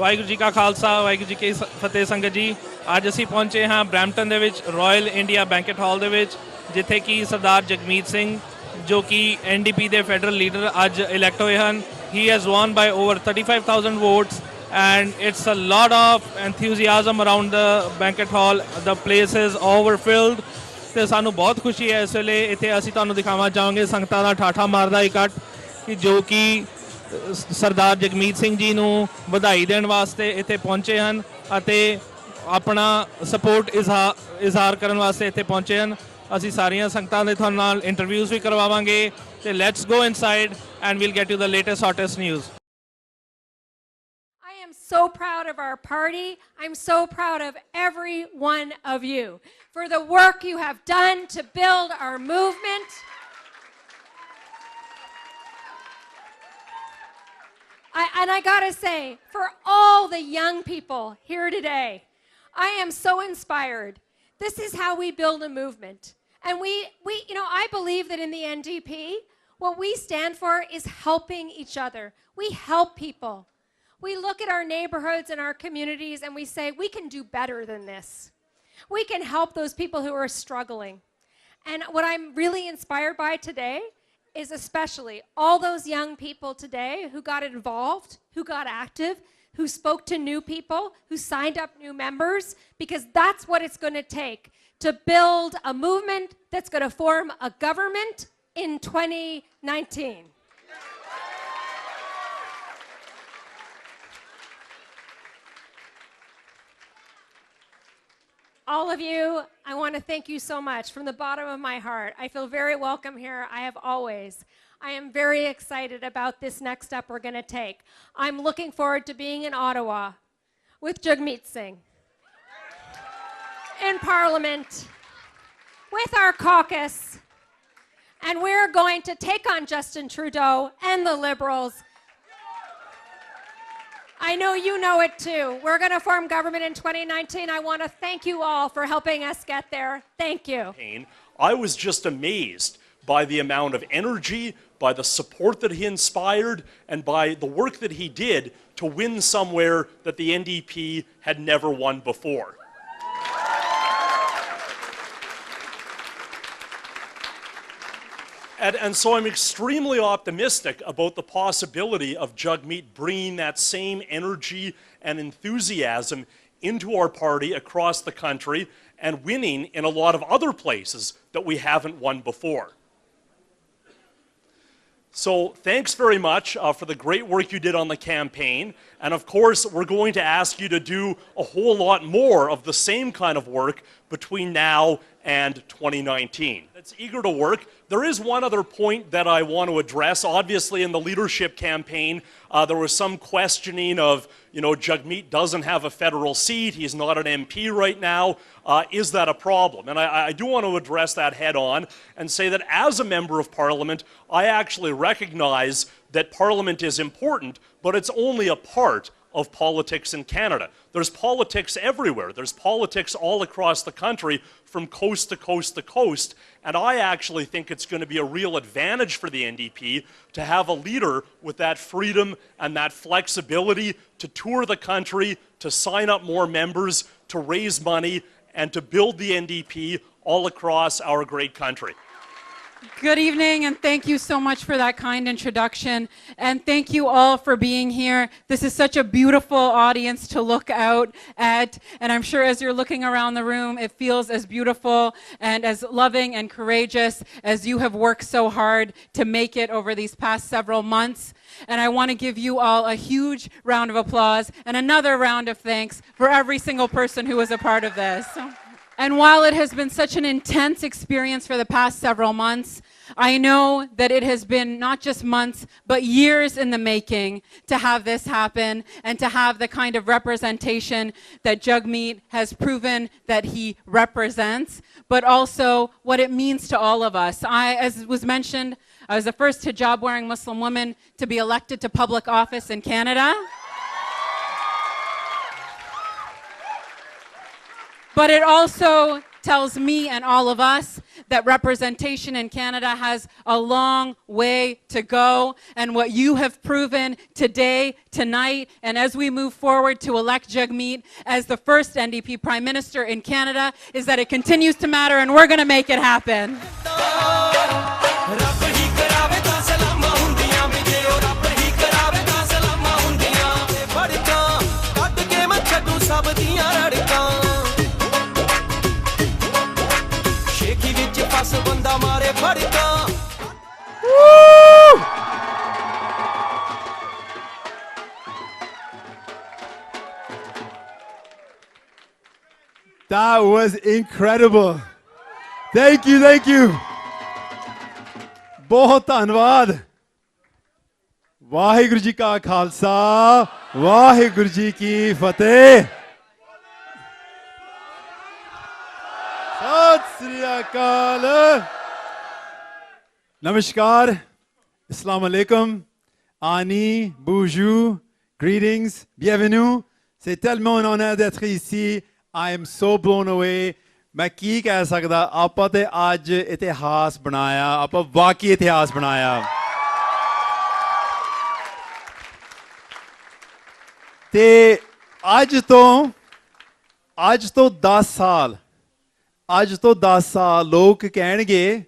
ਵਾਹਿਗੁਰੂ ਜੀ ਕਾ ਖਾਲਸਾ ਵਾਹਿਗੁਰੂ ਜੀ ਕੀ ਫਤਿਹ ਸੰਗਤ ਜੀ। ਅੱਜ ਅਸੀਂ ਪਹੁੰਚੇ ਹਾਂ ਬਰੈਂਪਟਨ ਦੇ ਵਿੱਚ ਰਾਇਲ ਇੰਡੀਆ ਬੈਂਕਟ ਹਾਲ ਦੇ ਵਿੱਚ, ਜਿੱਥੇ ਕਿ ਸਰਦਾਰ ਜਗਮੀਤ ਸਿੰਘ ਜੋ ਕਿ NDP ਦੇ ਫੈਡਰਲ ਲੀਡਰ ਅੱਜ ਇਲੈਕਟ ਹੋਏ ਹਨ। He has won by over 35,000 votes and it's a lot of enthusiasm around the banquet hall. The place is overfilled ਤੇ ਸਾਨੂੰ ਬਹੁਤ ਖੁਸ਼ੀ ਹੈ ਇਸ ਵੇਲੇ ਇੱਥੇ ਅਸੀਂ ਤੁਹਾਨੂੰ ਦਿਖਾਉਣਾ ਚਾਹਾਂਗੇ ਸੰਗਤਾਂ ਦਾ ਠਾਠਾ ਮਾਰਦਾ ਇਕੱਠ ਕਿ ਜੋ ਕਿ ਸਰਦਾਰ ਜਗਮੀਤ ਸਿੰਘ ਜੀ ਨੂੰ ਵਧਾਈ ਦੇਣ ਵਾਸਤੇ ਇੱਥੇ ਪਹੁੰਚੇ ਹਨ ਅਤੇ ਆਪਣਾ ਸਪੋਰਟ ਇਜ਼ਹਾਰ ਕਰਨ ਵਾਸਤੇ ਇੱਥੇ ਪਹੁੰਚੇ ਹਨ। ਅਸੀਂ ਸਾਰੀਆਂ ਸੰਗਤਾਂ ਦੇ ਤੁਹਾਨੂੰ ਨਾਲ ਇੰਟਰਵਿਊਜ਼ ਵੀ ਕਰਵਾਵਾਂਗੇ ਤੇ let's go inside and we'll get you the latest hottest news. So proud of our party. I'm so proud of every one of you for the work you have done to build our movement. And I gotta say, for all the young people here today, I am so inspired. This is how we build a movement. And I believe that in the NDP, what we stand for is helping each other. We help people. We look at our neighborhoods and our communities and we say, we can do better than this. We can help those people who are struggling. And what I'm really inspired by today is especially all those young people today who got involved, who got active, who spoke to new people, who signed up new members, because that's what it's going to take to build a movement that's going to form a government in 2019. All of you, I want to thank you so much from the bottom of my heart. I feel very welcome here. I have always. I am very excited about this next step we're going to take. I'm looking forward to being in Ottawa with Jagmeet Singh, in Parliament, with our caucus, and we're going to take on Justin Trudeau and the Liberals. I know you know it too. We're going to form government in 2019. I want to thank you all for helping us get there. Thank you. I was just amazed by the amount of energy, by the support that he inspired, and by the work that he did to win somewhere that the NDP had never won before. And so I'm extremely optimistic about the possibility of Jagmeet bringing that same energy and enthusiasm into our party across the country and winning in a lot of other places that we haven't won before. So thanks very much for the great work you did on the campaign. And of course, we're going to ask you to do a whole lot more of the same kind of work between now and 2019. It's eager to work. There is one other point that I want to address. Obviously, in the leadership campaign, there was some questioning of, Jagmeet doesn't have a federal seat. He's not an MP right now. Is that a problem? And I do want to address that head on and say that as a member of Parliament, I actually recognize that Parliament is important, but it's only a part of politics in Canada. There's politics everywhere. There's politics all across the country from coast to coast to coast. And I actually think it's going to be a real advantage for the NDP to have a leader with that freedom and that flexibility to tour the country, to sign up more members, to raise money, and to build the NDP all across our great country. Good evening, and thank you so much for that kind introduction. And thank you all for being here. This is such a beautiful audience to look out at. And I'm sure as you're looking around the room, it feels as beautiful and as loving and courageous as you have worked so hard to make it over these past several months. And I want to give you all a huge round of applause and another round of thanks for every single person who was a part of this. And while it has been such an intense experience for the past several months, I know that it has been not just months, but years in the making to have this happen and to have the kind of representation that Jagmeet has proven that he represents, but also what it means to all of us. As was mentioned, I was the first hijab-wearing Muslim woman to be elected to public office in Canada. But it also tells me and all of us that representation in Canada has a long way to go. And what you have proven today, tonight, and as we move forward to elect Jagmeet as the first NDP Prime Minister in Canada is that it continues to matter, and we're going to make it happen. That was incredible. Thank you, thank you. बहुत धन्यवाद. वाहिगुरु जी का खालसा, वाहिगुरु जी की फतेह. सत श्री अकाल. Namaskar, Assalamu alaikum, Ani, bonjour, greetings, bienvenue. C'est tellement un honneur d'être ici. I am so blown away. मैं की कह सकदा ਆਪਾਂ ਤੇ ਅੱਜ ਇਤਿਹਾਸ ਬਣਾਇਆ ਆਪਾਂ ਵਾਕਈ ਇਤਿਹਾਸ ਬਣਾਇਆ ਤੇ ਅੱਜ ਤੋਂ 10 ਸਾਲ ਲੋਕ ਕਹਿਣਗੇ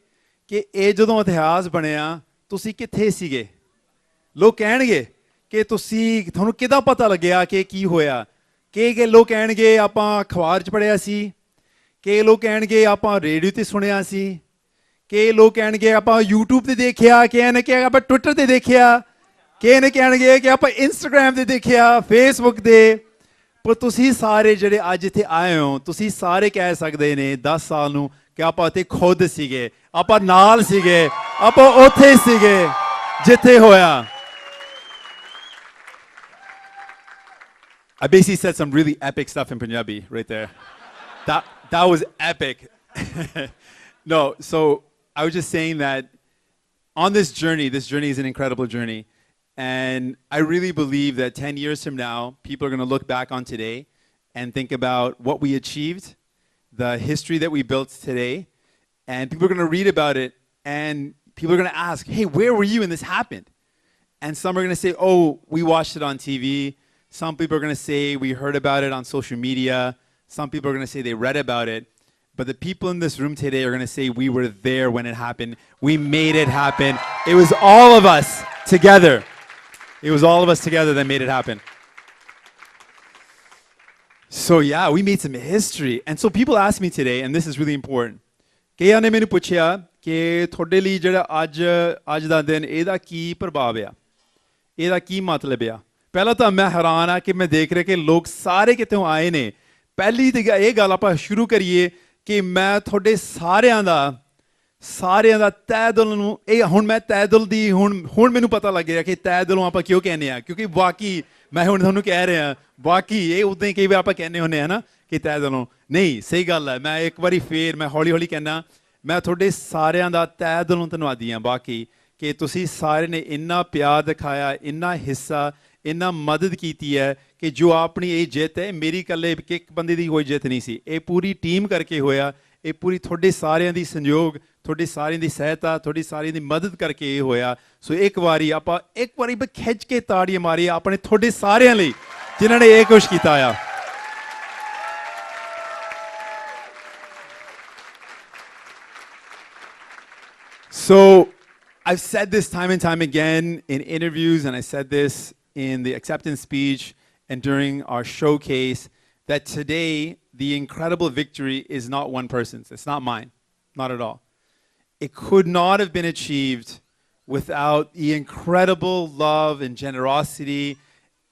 ਕਿ ਇਹ ਜਦੋਂ ਇਤਿਹਾਸ ਬਣਿਆ ਤੁਸੀਂ ਕਿੱਥੇ ਸੀਗੇ ਲੋਕ ਕਹਿਣਗੇ ਕਿ ਤੁਹਾਨੂੰ ਕਿਦਾਂ ਪਤਾ ਲੱਗਿਆ ਕਿ ਕੀ ਹੋਇਆ ਕਿ ਲੋਕ ਕਹਿਣਗੇ ਆਪਾਂ ਅਖਬਾਰ 'ਚ ਪੜ੍ਹਿਆ ਸੀ ਕਿ ਲੋਕ ਕਹਿਣਗੇ ਆਪਾਂ ਰੇਡੀਓ ਤੇ ਸੁਣਿਆ ਸੀ ਕਿ ਲੋਕ ਕਹਿਣਗੇ ਆਪਾਂ YouTube ਤੇ ਦੇਖਿਆ ਕਿ ਇਹਨੇ ਕਿ ਆਪਾਂ Twitter ਤੇ ਦੇਖਿਆ ਕਿ ਇਹਨੇ ਕਹਿਣਗੇ ਕਿ ਆਪਾਂ Instagram ਤੇ ਦੇਖਿਆ Facebook ਤੇ ਪਰ ਤੁਸੀਂ ਸਾਰੇ ਜਿਹੜੇ ਅੱਜ ਇੱਥੇ ਆਏ ਹੋ ਤੁਸੀਂ ਸਾਰੇ ਕਹਿ ਸਕਦੇ ਨੇ 10 ਸਾਲ ਨੂੰ ਕਿ ਆਪਾਂ ਇੱਥੇ ਖੁਦ ਸੀਗੇ ਆਪਾਂ ਨਾਲ ਸੀਗੇ ਆਪਾਂ ਉੱਥੇ ਸੀਗੇ ਜਿੱਥੇ ਹੋਇਆ I basically said some really epic stuff in Punjabi right there. That was epic. No, so I was just saying that on this journey is an incredible journey. And I really believe that 10 years from now, people are going to look back on today and think about what we achieved, the history that we built today, and people are going to read about it, and people are going to ask, hey, where were you when this happened? And some are going to say, oh, we watched it on TV. Some people are going to say we heard about it on social media. Some people are going to say they read about it. But the people in this room today are going to say we were there when it happened. We made it happen. It was all of us together. It was all of us together that made it happen. So yeah, we made some history. And so people ask me today, and this is really important. ਕਈਆਂ ਨੇ ਮੈਨੂੰ ਪੁੱਛਿਆ ਕਿ ਤੁਹਾਡੇ ਲਈ ਜਿਹੜਾ ਅੱਜ ਦਾ ਦਿਨ ਇਹਦਾ ਕੀ ਪ੍ਰਭਾਵ ਆ ਇਹਦਾ ਕੀ ਮਤਲਬ ਆ ਪਹਿਲਾਂ ਤਾਂ ਮੈਂ ਹੈਰਾਨ ਆ ਕਿ ਮੈਂ ਦੇਖ ਰਿਹਾ ਕਿ ਲੋਕ ਸਾਰੇ ਕਿਤੋਂ ਆਏ ਨੇ ਪਹਿਲੀ ਤੇ ਇਹ ਗੱਲ ਆਪਾਂ ਸ਼ੁਰੂ ਕਰੀਏ ਕਿ ਮੈਂ ਤੁਹਾਡੇ ਸਾਰਿਆਂ ਦਾ ਤਹਿ ਦਿਲ ਨੂੰ ਇਹ ਹੁਣ ਮੈਂ ਤਹਿ ਦਿਲ ਦੀ ਹੁਣ ਮੈਨੂੰ ਪਤਾ ਲੱਗ ਗਿਆ ਕਿ ਤਹਿ ਦਿਲੋਂ ਆਪਾਂ ਕਿਉਂ ਕਹਿੰਦੇ ਆ ਕਿਉਂਕਿ ਬਾਕੀ ਮੈਂ ਹੁਣ ਤੁਹਾਨੂੰ ਕਹਿ ਰਿਹਾ ਬਾਕੀ ਇਹ ਉਦਾਂ ਹੀ ਕਈ ਵਾਰ ਆਪਾਂ ਕਹਿੰਦੇ ਹੁੰਦੇ ਆ ਨਾ ਕਿ ਤਹਿ ਦਿਲੋਂ ਨਹੀਂ ਸਹੀ ਗੱਲ ਹੈ ਮੈਂ ਇੱਕ ਵਾਰੀ ਫੇਰ ਮੈਂ ਹੌਲੀ ਹੌਲੀ ਕਹਿੰਦਾ ਮੈਂ ਤੁਹਾਡੇ ਸਾਰਿਆਂ ਦਾ ਤਹਿ ਦਿਲੋਂ ਧੰਨਵਾਦੀ ਹਾਂ ਬਾਕੀ ਕਿ ਤੁਸੀਂ ਸਾਰੇ ਨੇ ਇੰਨਾ ਪਿਆਰ ਦਿਖਾਇਆ ਇੰਨਾ ਹਿੱਸਾ ਇੰਨਾ ਮਦਦ ਕੀਤੀ ਹੈ ਕਿ ਜੋ ਆਪਣੀ ਇਹ ਜਿੱਤ ਹੈ ਮੇਰੀ ਇਕੱਲੇ ਇੱਕ ਬੰਦੇ ਦੀ ਕੋਈ ਜਿੱਤ ਨਹੀਂ ਸੀ ਇਹ ਪੂਰੀ ਟੀਮ ਕਰਕੇ ਹੋਇਆ ਇਹ ਪੂਰੀ ਤੁਹਾਡੇ ਸਾਰਿਆਂ ਦੀ ਸੰਯੋਗ ਤੁਹਾਡੀ ਸਾਰਿਆਂ ਦੀ ਸਹਾਇਤਾ ਤੁਹਾਡੀ ਸਾਰਿਆਂ ਦੀ ਮਦਦ ਕਰਕੇ ਇਹ ਹੋਇਆ ਸੋ ਇੱਕ ਵਾਰੀ ਖਿੱਚ ਕੇ ਤਾੜੀਆਂ ਮਾਰੀ ਆਪਣੇ ਤੁਹਾਡੇ ਸਾਰਿਆਂ ਲਈ ਜਿਨ੍ਹਾਂ ਨੇ ਇਹ ਕੁਛ ਕੀਤਾ ਆ So I've said this time and time again in interviews, and I said this in the acceptance speech and during our showcase, that today the incredible victory is not one person's. It's not mine, not at all. It could not have been achieved without the incredible love and generosity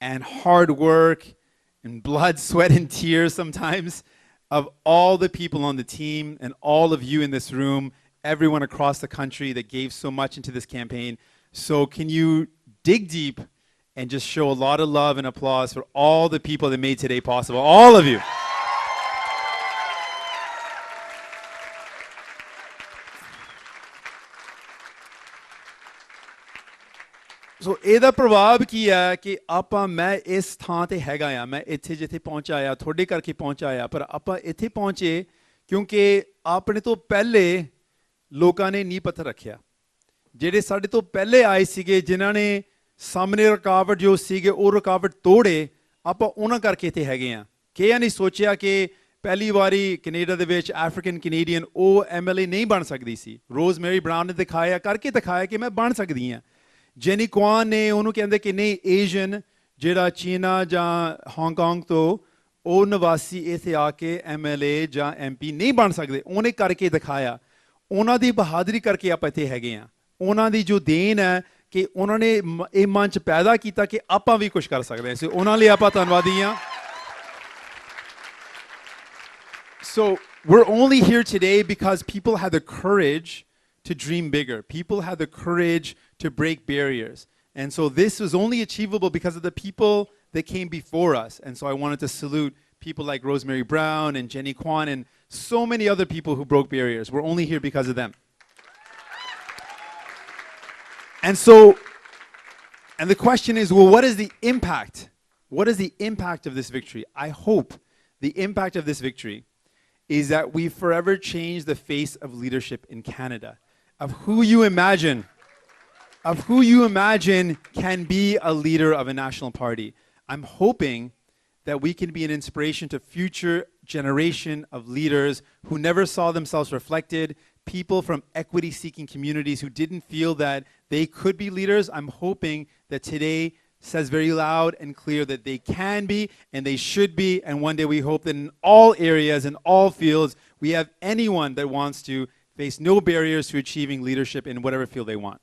and hard work and blood, sweat, and tears sometimes of all the people on the team and all of you in this room, everyone across the country that gave so much into this campaign. So can you dig deep and just show a lot of love and applause for all the people that made today possible, all of you. So ਇਹਦਾ ਪ੍ਰਭਾਵ ਕੀ ਹੈ ਕਿ ਆਪਾਂ ਮੈਂ ਇਸ ਥਾਂ ਤੇ ਹੈਗਾ ਆ ਮੈਂ ਇੱਥੇ ਜਿੱਥੇ ਪਹੁੰਚਾ ਆ ਤੁਹਾਡੇ ਕਰਕੇ ਪਹੁੰਚਾ ਆ ਪਰ ਆਪਾਂ ਇੱਥੇ ਪਹੁੰਚੇ ਕਿਉਂਕਿ ਆਪਣੇ ਤੋਂ ਪਹਿਲੇ ਲੋਕਾਂ ਨੇ ਨੀਂਹ ਪੱਥਰ ਰੱਖਿਆ ਜਿਹੜੇ ਸਾਡੇ ਤੋਂ ਪਹਿਲੇ ਆਏ ਸੀਗੇ ਜਿਨ੍ਹਾਂ ਨੇ ਸਾਹਮਣੇ ਰੁਕਾਵਟ ਜੋ ਸੀਗੇ ਉਹ ਰੁਕਾਵਟ ਤੋੜੇ ਆਪਾਂ ਉਹਨਾਂ ਕਰਕੇ ਇੱਥੇ ਹੈਗੇ ਆ ਕਿਹਾ ਨਹੀਂ ਸੋਚਿਆ ਕਿ ਪਹਿਲੀ ਵਾਰੀ ਕੈਨੇਡਾ ਦੇ ਵਿੱਚ ਅਫਰੀਕਨ ਕੈਨੇਡੀਅਨ ਉਹ ਐਮਐਲਏ ਨਹੀਂ ਬਣ ਸਕਦੀ ਸੀ ਰੋਜ਼ਮੈਰੀ ਬਰਾਊਨ ਨੇ ਦਿਖਾਇਆ ਕਿ ਮੈਂ ਬਣ ਸਕਦੀ ਹਾਂ ਜੈਨੀ ਕੁਆਨ ਨੇ ਉਹਨੂੰ ਕਹਿੰਦੇ ਕਿ ਨਹੀਂ ਏਸ਼ੀਅਨ ਜਿਹੜਾ ਚੀਨਾ ਜਾਂ ਹਾਂਗਕਾਂਗ ਤੋਂ ਉਹ ਨਿਵਾਸੀ ਇੱਥੇ ਆ ਕੇ ਐਮਐਲਏ ਜਾਂ ਐਮਪੀ ਨਹੀਂ ਬਣ ਸਕਦੇ ਉਹਨੇ ਕਰਕੇ ਦਿਖਾਇਆ ਉਹਨਾਂ ਦੀ ਬਹਾਦਰੀ ਕਰਕੇ ਆਪਾਂ ਇੱਥੇ ਹੈਗੇ ਆ ਉਹਨਾਂ ਦੀ ਜੋ ਦੇਣ ਹੈ ਕਿ ਉਹਨਾਂ ਨੇ ਇਹ ਮੰਚ ਪੈਦਾ ਕੀਤਾ ਕਿ ਆਪਾਂ ਵੀ ਕੁਝ ਕਰ ਸਕਦੇ ਹਾਂ ਸੋ ਉਹਨਾਂ ਲਈ ਆਪਾਂ ਧੰਨਵਾਦੀ ਹਾਂ So we're only here today because people had the courage to dream bigger. People had the courage to break barriers. And so this was only achievable because of the people that came before us. And so I wanted to salute people like Rosemary Brown and Jenny Kwan and so many other people who broke barriers. We're only here because of them. And the question is, well, what is the impact? What is the impact of this victory? I hope the impact of this victory is that we forever change the face of leadership in Canada, of who you imagine can be a leader of a national party. I'm hoping that we can be an inspiration to future generation of leaders who never saw themselves reflected, people from equity-seeking communities who didn't feel that they could be leaders. I'm hoping that today says very loud and clear that they can be and they should be, and one day we hope that in all areas, in all fields, we have anyone that wants to face no barriers to achieving leadership in whatever field they want.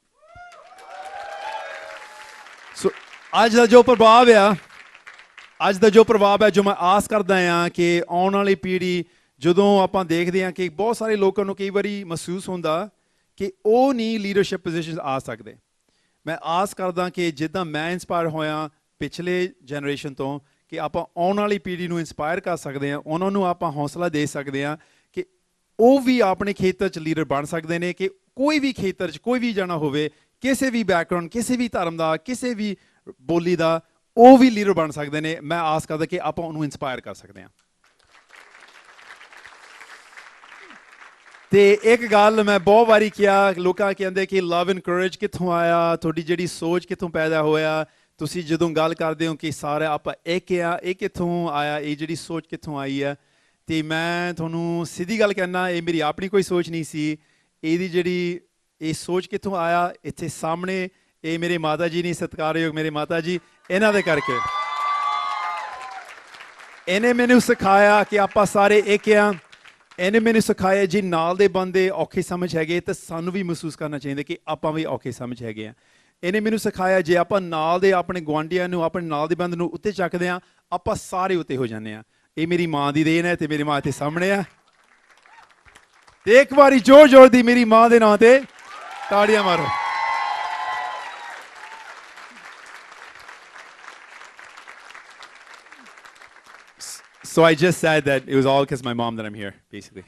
So, ਅੱਜ ਦਾ ਜੋ ਪ੍ਰਭਾਵ ਹੈ ਜੋ ਮੈਂ ਆਸ ਕਰਦਾ ਹਾਂ ਕਿ ਆਉਣ ਵਾਲੀ ਪੀੜ੍ਹੀ ਜਦੋਂ ਆਪਾਂ ਦੇਖਦੇ ਹਾਂ ਕਿ ਬਹੁਤ ਸਾਰੇ ਲੋਕਾਂ ਨੂੰ ਕਈ ਵਾਰੀ ਮਹਿਸੂਸ ਹੁੰਦਾ ਕਿ ਉਹ ਨਹੀਂ ਲੀਡਰਸ਼ਿਪ ਪੋਜੀਸ਼ਨਸ ਆ ਸਕਦੇ ਮੈਂ ਆਸ ਕਰਦਾ ਕਿ ਜਿੱਦਾਂ ਮੈਂ ਇਨਸਪਾਇਰ ਹੋਇਆ ਪਿਛਲੇ ਜਨਰੇਸ਼ਨ ਤੋਂ ਕਿ ਆਪਾਂ ਆਉਣ ਵਾਲੀ ਪੀੜ੍ਹੀ ਨੂੰ ਇਨਸਪਾਇਰ ਕਰ ਸਕਦੇ ਹਾਂ ਉਹਨਾਂ ਨੂੰ ਆਪਾਂ ਹੌਸਲਾ ਦੇ ਸਕਦੇ ਹਾਂ ਕਿ ਉਹ ਵੀ ਆਪਣੇ ਖੇਤਰ 'ਚ ਲੀਡਰ ਬਣ ਸਕਦੇ ਨੇ ਕਿ ਕੋਈ ਵੀ ਖੇਤਰ 'ਚ ਕੋਈ ਵੀ ਜਾਣਾ ਹੋਵੇ ਕਿਸੇ ਵੀ ਬੈਕਗਰਾਉਂਡ ਕਿਸੇ ਵੀ ਧਰਮ ਦਾ ਕਿਸੇ ਵੀ ਬੋਲੀ ਦਾ ਉਹ ਵੀ ਲੀਡਰ ਬਣ ਸਕਦੇ ਨੇ ਮੈਂ ਆਸ ਕਰਦਾ ਕਿ ਆਪਾਂ ਉਹਨੂੰ ਇਨਸਪਾਇਰ ਕਰ ਸਕਦੇ ਹਾਂ ਤੇ ਇੱਕ ਗੱਲ ਮੈਂ ਬਹੁਤ ਵਾਰੀ ਕਿਹਾ ਲੋਕਾਂ ਕਹਿੰਦੇ ਕਿ ਲਵ ਐਂਡ ਕਰੇਜ ਕਿੱਥੋਂ ਆਇਆ ਤੁਹਾਡੀ ਜਿਹੜੀ ਸੋਚ ਕਿੱਥੋਂ ਪੈਦਾ ਹੋਇਆ ਤੁਸੀਂ ਜਦੋਂ ਗੱਲ ਕਰਦੇ ਹੋ ਕਿ ਸਾਰੇ ਆਪਾਂ ਇੱਕ ਆ ਇਹ ਕਿੱਥੋਂ ਆਇਆ ਇਹ ਜਿਹੜੀ ਸੋਚ ਕਿੱਥੋਂ ਆਈ ਹੈ ਤੇ ਮੈਂ ਤੁਹਾਨੂੰ ਸਿੱਧੀ ਗੱਲ ਕਹਿਣਾ ਇਹ ਮੇਰੀ ਆਪਣੀ ਕੋਈ ਸੋਚ ਨਹੀਂ ਸੀ ਇਹਦੀ ਜਿਹੜੀ ਇਹ ਸੋਚ ਕਿੱਥੋਂ ਆਇਆ ਇੱਥੇ ਸਾਹਮਣੇ ਇਹ ਮੇਰੇ ਮਾਤਾ ਜੀ ਨਹੀਂ ਸਤਿਕਾਰਯੋਗ ਮੇਰੇ ਮਾਤਾ ਜੀ ਇਹਨਾਂ ਦੇ ਕਰਕੇ ਇਹਨੇ ਮੈਨੂੰ ਸਿਖਾਇਆ ਕਿ ਆਪਾਂ ਸਾਰੇ ਇੱਕ ਆ ਇਹਨੇ ਮੈਨੂੰ ਸਿਖਾਇਆ ਜੀ ਨਾਲ ਦੇ ਬੰਦੇ ਔਖੇ ਸਮਝ ਹੈਗੇ ਤਾਂ ਸਾਨੂੰ ਵੀ ਮਹਿਸੂਸ ਕਰਨਾ ਚਾਹੀਦਾ ਕਿ ਆਪਾਂ ਵੀ ਔਖੇ ਸਮਝ ਹੈਗੇ ਆ ਇਹਨੇ ਮੈਨੂੰ ਸਿਖਾਇਆ ਜੇ ਆਪਾਂ ਨਾਲ ਦੇ ਆਪਣੇ ਗੁਆਂਢੀਆਂ ਨੂੰ ਆਪਣੇ ਨਾਲ ਦੇ ਬੰਦੇ ਨੂੰ ਉੱਤੇ ਚੱਕਦੇ ਆ ਆਪਾਂ ਸਾਰੇ ਉੱਤੇ ਹੋ ਜਾਂਦੇ ਆ ਇਹ ਮੇਰੀ ਮਾਂ ਦੀ ਦੇਣ ਹੈ ਤੇ ਮੇਰੀ ਮਾਂ ਇੱਥੇ ਸਾਹਮਣੇ ਆ ਤੇ ਇੱਕ ਵਾਰੀ ਜ਼ੋਰ ਜ਼ੋਰ ਦੀ ਮੇਰੀ ਮਾਂ ਦੇ ਨਾਂ ਤੇ ਤਾੜੀਆਂ ਮਾਰੋ So I just said that it was all because of my mom that I'm here, basically.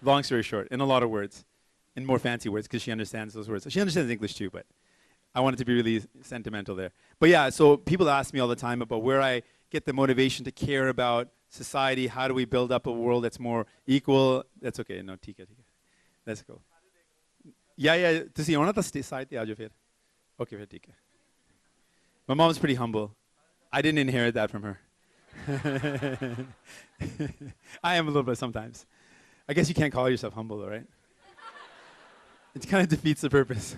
Long story short, in a lot of words, in more fancy words, because she understands those words. She understands English too, but I wanted to be really sentimental there. But yeah, so people ask me all the time about where I get the motivation to care about society. How do we build up a world that's more equal? That's okay. No, tika. Let's go. Yeah. Tusi auna ta side te aajo fir. Okay, fir tika. My mom's pretty humble. I didn't inherit that from her. I am a little bit sometimes. I guess you can't call yourself humble though, right? It kind of defeats the purpose.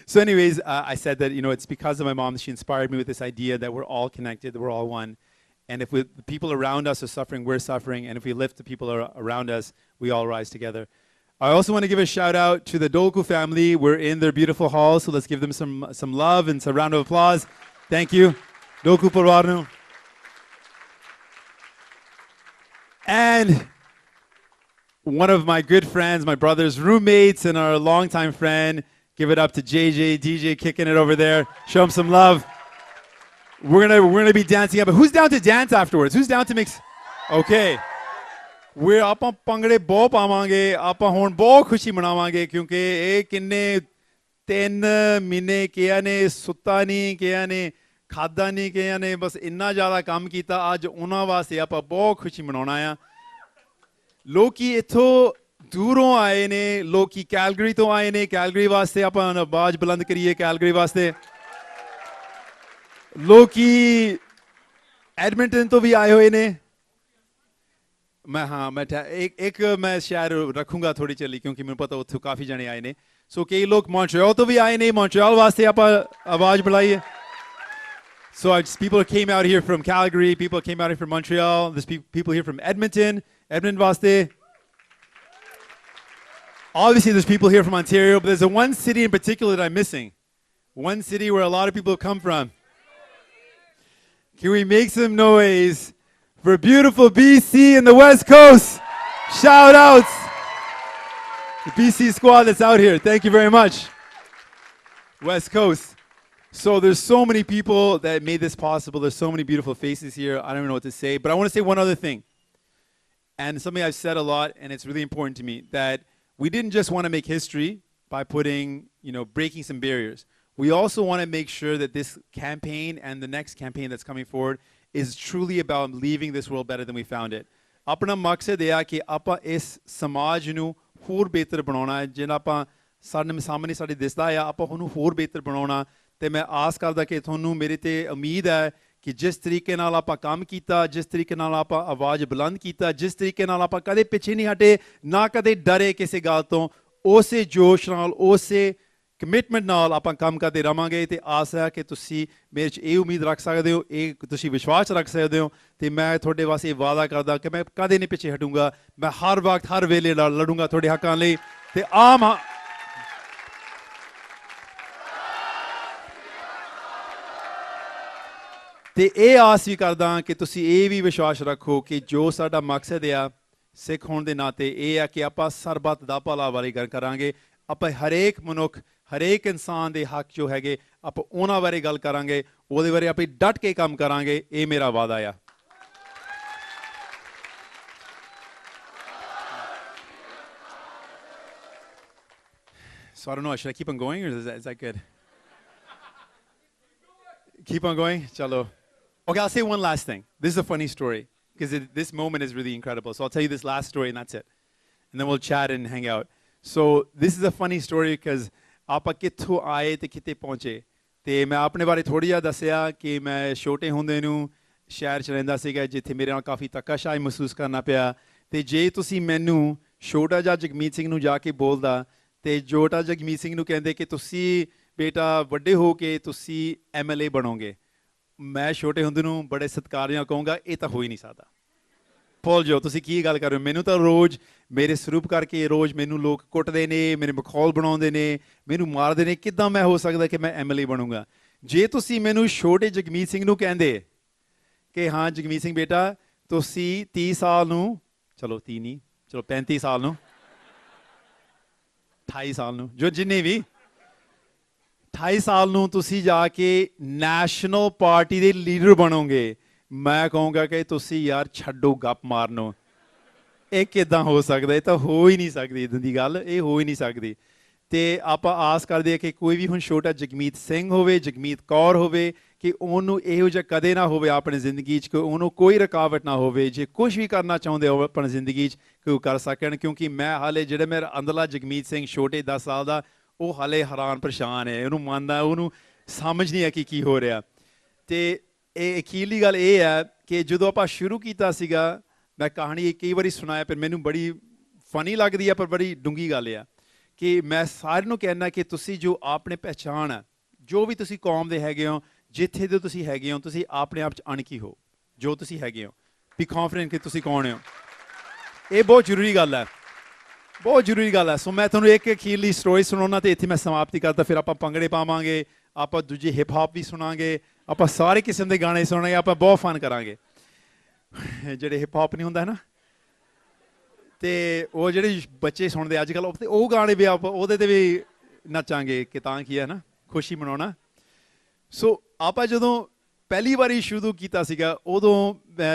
So anyways, I said that, it's because of my mom. She inspired me with this idea that we're all connected, we're all one. And if the people around us are suffering, we're suffering. And if we lift the people around us, we all rise together. I also want to give a shout out to the Dolku family. We're in their beautiful hall, so let's give them some love and some round of applause. Thank you. Dolku Parwarnu. And one of my good friends, my brother's roommates and our longtime friend, give it up to JJ, DJ kicking it over there. Show him some love. We're gonna be dancing up. Who's down to dance afterwards? Who's down to mix? Okay. We're ਆਪਾਂ ਪੰਗੜੇ ਬਹੁਤ ਪਾਵਾਂਗੇ ਆਪਾਂ ਹੁਣ ਬਹੁਤ ਖੁਸ਼ੀ ਮਨਾਵਾਂਗੇ ਕਿਉਂਕਿ ਇਹ ਕਿੰਨੇ 3 ਮਹੀਨੇ ਕਿਹਾ ਨੇ ਸੁੱਤਾ ਨਹੀਂ ਕਿਹਾ ਨੇ ਖਾਦਾ ਨਹੀਂ ਕਿਹਾ ਨੇ ਬਸ ਇੰਨਾ ਜ਼ਿਆਦਾ ਕੰਮ ਕੀਤਾ ਅੱਜ ਉਹਨਾਂ ਵਾਸਤੇ ਆਪਾਂ ਬਹੁਤ ਖੁਸ਼ੀ ਮਨਾਉਣਾ ਆ ਲੋਕੀ ਇੱਥੋਂ ਦੂਰੋਂ ਆਏ ਨੇ ਲੋਕੀ ਕੈਲਗਰੀ ਤੋਂ ਆਏ ਨੇ ਕੈਲਗਰੀ ਵਾਸਤੇ ਆਪਾਂ ਆਵਾਜ਼ ਬੁਲੰਦ ਕਰੀਏ ਕੈਲਗਰੀ ਵਾਸਤੇ ਲੋਕੀ ਐਡਮਿੰਟਨ ਤੋਂ ਵੀ ਆਏ ਹੋਏ ਨੇ मैं एक मैं शहर रखूंगा थोड़ी चली क्योंकि मैं पता उत्थे काफ़ी जने आए ने सो कई लोग मॉन्ट्रियल तो भी आए ने मॉन्ट्रियल वास्ते आप आवाज़ बुलाइए So people came out here from Calgary, people came out here from Montreal, there's people here from Edmonton वास्ते. Obviously there's people here from Ontario, but there's one city in particular that I'm missing. One city where a lot of people come from. Can we make some noise for beautiful BC and the West Coast? Shout outs. The BC squad that's out here. Thank you very much. West Coast. So there's so many people that made this possible. There's so many beautiful faces here. I don't even know what to say, but I want to say one other thing. And something I've said a lot, and it's really important to me, that we didn't just want to make history by breaking some barriers. We also want to make sure that this campaign and the next campaign that's coming forward is truly about leaving this world better than we found it. ਆਪਣਾ ਮਕਸਦ ਇਹ ਆ ਕਿ ਆਪਾਂ ਇਸ ਸਮਾਜ ਨੂੰ ਹੋਰ ਬਿਹਤਰ ਬਣਾਉਣਾ ਹੈ ਜਿਹੜਾ ਆਪਾਂ ਸਾਡੇ ਸਾਹਮਣੇ ਸਾਡੇ ਦਿਸਦਾ ਆ ਆਪਾਂ ਉਹਨੂੰ ਹੋਰ ਬਿਹਤਰ ਬਣਾਉਣਾ ਤੇ ਮੈਂ ਆਸ ਕਰਦਾ ਕਿ ਤੁਹਾਨੂੰ ਮੇਰੇ ਤੇ ਉਮੀਦ ਹੈ ਕਿ ਜਿਸ ਤਰੀਕੇ ਨਾਲ ਆਪਾਂ ਕੰਮ ਕੀਤਾ ਜਿਸ ਤਰੀਕੇ ਨਾਲ ਆਪਾਂ ਆਵਾਜ਼ ਬੁਲੰਦ ਕੀਤਾ ਜਿਸ ਤਰੀਕੇ ਨਾਲ ਆਪਾਂ ਕਦੇ ਪਿੱਛੇ ਨਹੀਂ ਹਟੇ ਨਾ ਕਦੇ ਡਰੇ ਕਿਸੇ ਗੱਲ ਤੋਂ ਉਸੇ ਜੋਸ਼ ਨਾਲ ਉਸੇ ਕਮਿਟਮੈਂਟ ਨਾਲ ਆਪਾਂ ਕੰਮ ਕਰਦੇ ਰਵਾਂਗੇ ਤੇ ਆਸ ਹੈ ਕਿ ਤੁਸੀਂ ਮੇਰੇ 'ਚ ਇਹ ਉਮੀਦ ਰੱਖ ਸਕਦੇ ਹੋ ਇਹ ਤੁਸੀਂ ਵਿਸ਼ਵਾਸ ਰੱਖ ਸਕਦੇ ਹੋ ਤੇ ਮੈਂ ਤੁਹਾਡੇ ਵਾਸਤੇ ਇਹ ਵਾਅਦਾ ਕਰਦਾ ਕਿ ਮੈਂ ਕਦੇ ਨਹੀਂ ਪਿੱਛੇ ਹਟੂੰਗਾ ਮੈਂ ਹਰ ਵਕਤ ਹਰ ਵੇਲੇ ਲੜੂੰਗਾ ਤੁਹਾਡੇ ਹੱਕਾਂ ਲਈ ਤੇ ਤੇ ਇਹ ਆਸ ਵੀ ਕਰਦਾ ਕਿ ਤੁਸੀਂ ਇਹ ਵੀ ਵਿਸ਼ਵਾਸ ਰੱਖੋ ਕਿ ਜੋ ਸਾਡਾ ਮਕਸਦ ਆ ਸਿੱਖ ਹੋਣ ਦੇ ਨਾਤੇ ਇਹ ਆ ਕਿ ਆਪਾਂ ਸਰਬੱਤ ਦਾ ਭਲਾ ਬਾਰੇ ਗੱਲ ਕਰਾਂਗੇ ਆਪਾਂ ਹਰੇਕ ਮਨੁੱਖ ਹਰੇਕ ਇਨਸਾਨ ਦੇ ਹੱਕ ਜੋ ਹੈਗੇ ਆਪਾਂ ਉਹਨਾਂ ਬਾਰੇ ਗੱਲ ਕਰਾਂਗੇ ਉਹਦੇ ਬਾਰੇ ਆਪਾਂ ਡਟ ਕੇ ਕੰਮ ਕਰਾਂਗੇ ਇਹ ਮੇਰਾ ਵਾਅਦਾ ਆ So I don't know, should I keep on going or is that good? Keep on going? Chalo. Okay, I'll say one last thing. This is a funny story because this moment is really incredible. So I'll tell you this last story and that's it. And then we'll chat and hang out. So this is a funny story because ਆਪਾਂ ਕਿੱਥੋਂ ਆਏ ਤੇ ਕਿਤੇ ਪਹੁੰਚੇ ਤੇ ਮੈਂ ਆਪਣੇ ਬਾਰੇ ਥੋੜ੍ਹਾ ਜਿਹਾ ਦੱਸਿਆ ਕਿ ਮੈਂ ਛੋਟੇ ਹੁੰਦੇ ਨੂੰ ਸ਼ਹਿਰ 'ਚ ਰਹਿੰਦਾ ਸੀਗਾ ਜਿੱਥੇ ਮੇਰੇ ਨਾਲ ਕਾਫੀ ਧੱਕਾਸ਼ਾਹੀ ਮਹਿਸੂਸ ਕਰਨਾ ਪਿਆ ਤੇ ਜੇ ਤੁਸੀਂ ਮੈਨੂੰ ਛੋਟਾ ਜਿਹਾ ਜਗਮੀਤ ਸਿੰਘ ਨੂੰ ਜਾ ਕੇ ਬੋਲਦਾ ਤੇ ਛੋਟਾ ਜਗਮੀਤ ਸਿੰਘ ਨੂੰ ਕਹਿੰਦੇ ਕਿ ਤੁਸੀਂ ਬੇਟਾ ਵੱਡੇ ਹੋ ਕੇ ਤੁਸੀਂ MLA ਬਣੋਗੇ ਮੈਂ ਛੋਟੇ ਹੁੰਦੇ ਨੂੰ ਬੜੇ ਸਤਿਕਾਰ ਨਾਲ ਕਹੂੰਗਾ ਇਹ ਤਾਂ ਹੋ ਹੀ ਨਹੀਂ ਸਕਦਾ ਭੁੱਲ ਜਾਓ ਤੁਸੀਂ ਕੀ ਗੱਲ ਕਰ ਰਹੇ ਹੋ ਮੈਨੂੰ ਤਾਂ ਰੋਜ਼ ਮੇਰੇ ਸਰੂਪ ਕਰਕੇ ਰੋਜ਼ ਮੈਨੂੰ ਲੋਕ ਕੁੱਟਦੇ ਨੇ ਮੇਰੇ ਮਖੌਲ ਬਣਾਉਂਦੇ ਨੇ ਮੈਨੂੰ ਮਾਰਦੇ ਨੇ ਕਿੱਦਾਂ ਮੈਂ ਹੋ ਸਕਦਾ ਕਿ ਮੈਂ MLA ਬਣੂੰਗਾ ਜੇ ਤੁਸੀਂ ਮੈਨੂੰ ਛੋਟੇ ਜਗਮੀਤ ਸਿੰਘ ਨੂੰ ਕਹਿੰਦੇ ਕਿ ਹਾਂ ਜਗਮੀਤ ਸਿੰਘ ਬੇਟਾ ਤੁਸੀਂ 30 ਸਾਲ ਨੂੰ ਚਲੋ 30 ਨਹੀਂ ਚਲੋ 35 ਸਾਲ ਨੂੰ 28 ਸਾਲ ਨੂੰ ਜੋ ਜਿੰਨੇ ਵੀ 28 ਸਾਲ ਨੂੰ ਤੁਸੀਂ ਜਾ ਕੇ ਨੈਸ਼ਨਲ ਪਾਰਟੀ ਦੇ ਲੀਡਰ ਬਣੋਗੇ ਮੈਂ ਕਹੂੰਗਾ ਕਿ ਤੁਸੀਂ ਯਾਰ ਛੱਡੋ ਗੱਪ ਮਾਰਨੋ ਇਹ ਕਿੱਦਾਂ ਹੋ ਸਕਦਾ ਇਹ ਤਾਂ ਹੋ ਹੀ ਨਹੀਂ ਸਕਦੀ ਇੱਦਾਂ ਦੀ ਗੱਲ ਇਹ ਹੋ ਹੀ ਨਹੀਂ ਸਕਦੀ ਤੇ ਆਪਾਂ ਆਸ ਕਰਦੇ ਹਾਂ ਕਿ ਕੋਈ ਵੀ ਹੁਣ ਛੋਟਾ ਜਗਮੀਤ ਸਿੰਘ ਹੋਵੇ ਜਗਮੀਤ ਕੌਰ ਹੋਵੇ ਕਿ ਉਹਨੂੰ ਇਹੋ ਜਿਹਾ ਕਦੇ ਨਾ ਹੋਵੇ ਆਪਣੀ ਜ਼ਿੰਦਗੀ 'ਚ ਕਿ ਉਹਨੂੰ ਕੋਈ ਰੁਕਾਵਟ ਨਾ ਹੋਵੇ ਜੇ ਕੁਝ ਵੀ ਕਰਨਾ ਚਾਹੁੰਦੇ ਹੋ ਆਪਣੀ ਜ਼ਿੰਦਗੀ 'ਚ ਕਿ ਉਹ ਕਰ ਸਕਣ ਕਿਉਂਕਿ ਮੈਂ ਹਾਲੇ ਜਿਹੜਾ ਮੇਰਾ ਅੰਦਰਲਾ ਜਗਮੀਤ ਸਿੰਘ ਛੋਟੇ 10 ਸਾਲ ਦਾ ਉਹ ਹਾਲੇ ਹੈਰਾਨ ਪਰੇਸ਼ਾਨ ਹੈ ਉਹਨੂੰ ਮੰਨਦਾ ਉਹਨੂੰ ਸਮਝ ਨਹੀਂ ਆ ਕਿ ਕੀ ਹੋ ਰਿਹਾ ਤੇ ਇਹ ਅਖੀਰਲੀ ਗੱਲ ਇਹ ਹੈ ਕਿ ਜਦੋਂ ਆਪਾਂ ਸ਼ੁਰੂ ਕੀਤਾ ਸੀਗਾ ਮੈਂ ਕਹਾਣੀ ਕਈ ਵਾਰੀ ਸੁਣਾਇਆ ਪਰ ਮੈਨੂੰ ਬੜੀ ਫਨੀ ਲੱਗਦੀ ਆ ਪਰ ਬੜੀ ਡੂੰਘੀ ਗੱਲ ਆ ਕਿ ਮੈਂ ਸਾਰਿਆਂ ਨੂੰ ਕਹਿਣਾ ਕਿ ਤੁਸੀਂ ਜੋ ਆਪਣੇ ਪਹਿਚਾਣ ਹੈ ਜੋ ਵੀ ਤੁਸੀਂ ਕੌਮ ਦੇ ਹੈਗੇ ਹੋ ਜਿੱਥੇ ਦੇ ਤੁਸੀਂ ਹੈਗੇ ਹੋ ਤੁਸੀਂ ਆਪਣੇ ਆਪ 'ਚ ਅਣਖੀ ਹੋ ਜੋ ਤੁਸੀਂ ਹੈਗੇ ਹੋ ਵੀ ਕੌਨਫੀਡੈਂਟ ਕਿ ਤੁਸੀਂ ਕੌਣ ਹੋ ਇਹ ਬਹੁਤ ਜ਼ਰੂਰੀ ਗੱਲ ਹੈ ਬਹੁਤ ਜ਼ਰੂਰੀ ਗੱਲ ਹੈ ਸੋ ਮੈਂ ਤੁਹਾਨੂੰ ਇੱਕ ਅਖੀਰਲੀ ਸਟੋਰੀ ਸੁਣਾਉਣਾ ਤੇ ਇੱਥੇ ਮੈਂ ਸਮਾਪਤੀ ਕਰਦਾ ਫਿਰ ਆਪਾਂ ਭੰਗੜੇ ਪਾਵਾਂਗੇ ਆਪਾਂ ਦੂਜੇ ਹਿਪ ਹੌਪ ਵੀ ਸੁਣਾਂਗੇ ਆਪਾਂ ਸਾਰੇ ਕਿਸਮ ਦੇ ਗਾਣੇ ਸੁਣਾਂਗੇ ਆਪਾਂ ਬਹੁਤ ਫਨ ਕਰਾਂਗੇ ਜਿਹੜੇ ਹਿਪ ਹੌਪ ਨਹੀਂ ਹੁੰਦਾ ਹੈ ਨਾ ਤੇ ਉਹ ਜਿਹੜੇ ਬੱਚੇ ਸੁਣਦੇ ਅੱਜ ਕੱਲ੍ਹ ਉਹ ਗਾਣੇ ਵੀ ਆਪਾਂ ਉਹਦੇ 'ਤੇ ਵੀ ਨੱਚਾਂਗੇ ਕਿ ਤਾਂ ਕੀ ਹੈ ਨਾ ਖੁਸ਼ੀ ਮਨਾਉਣਾ ਸੋ ਆਪਾਂ ਜਦੋਂ ਪਹਿਲੀ ਵਾਰੀ ਸ਼ੁਰੂ ਕੀਤਾ ਸੀਗਾ ਉਦੋਂ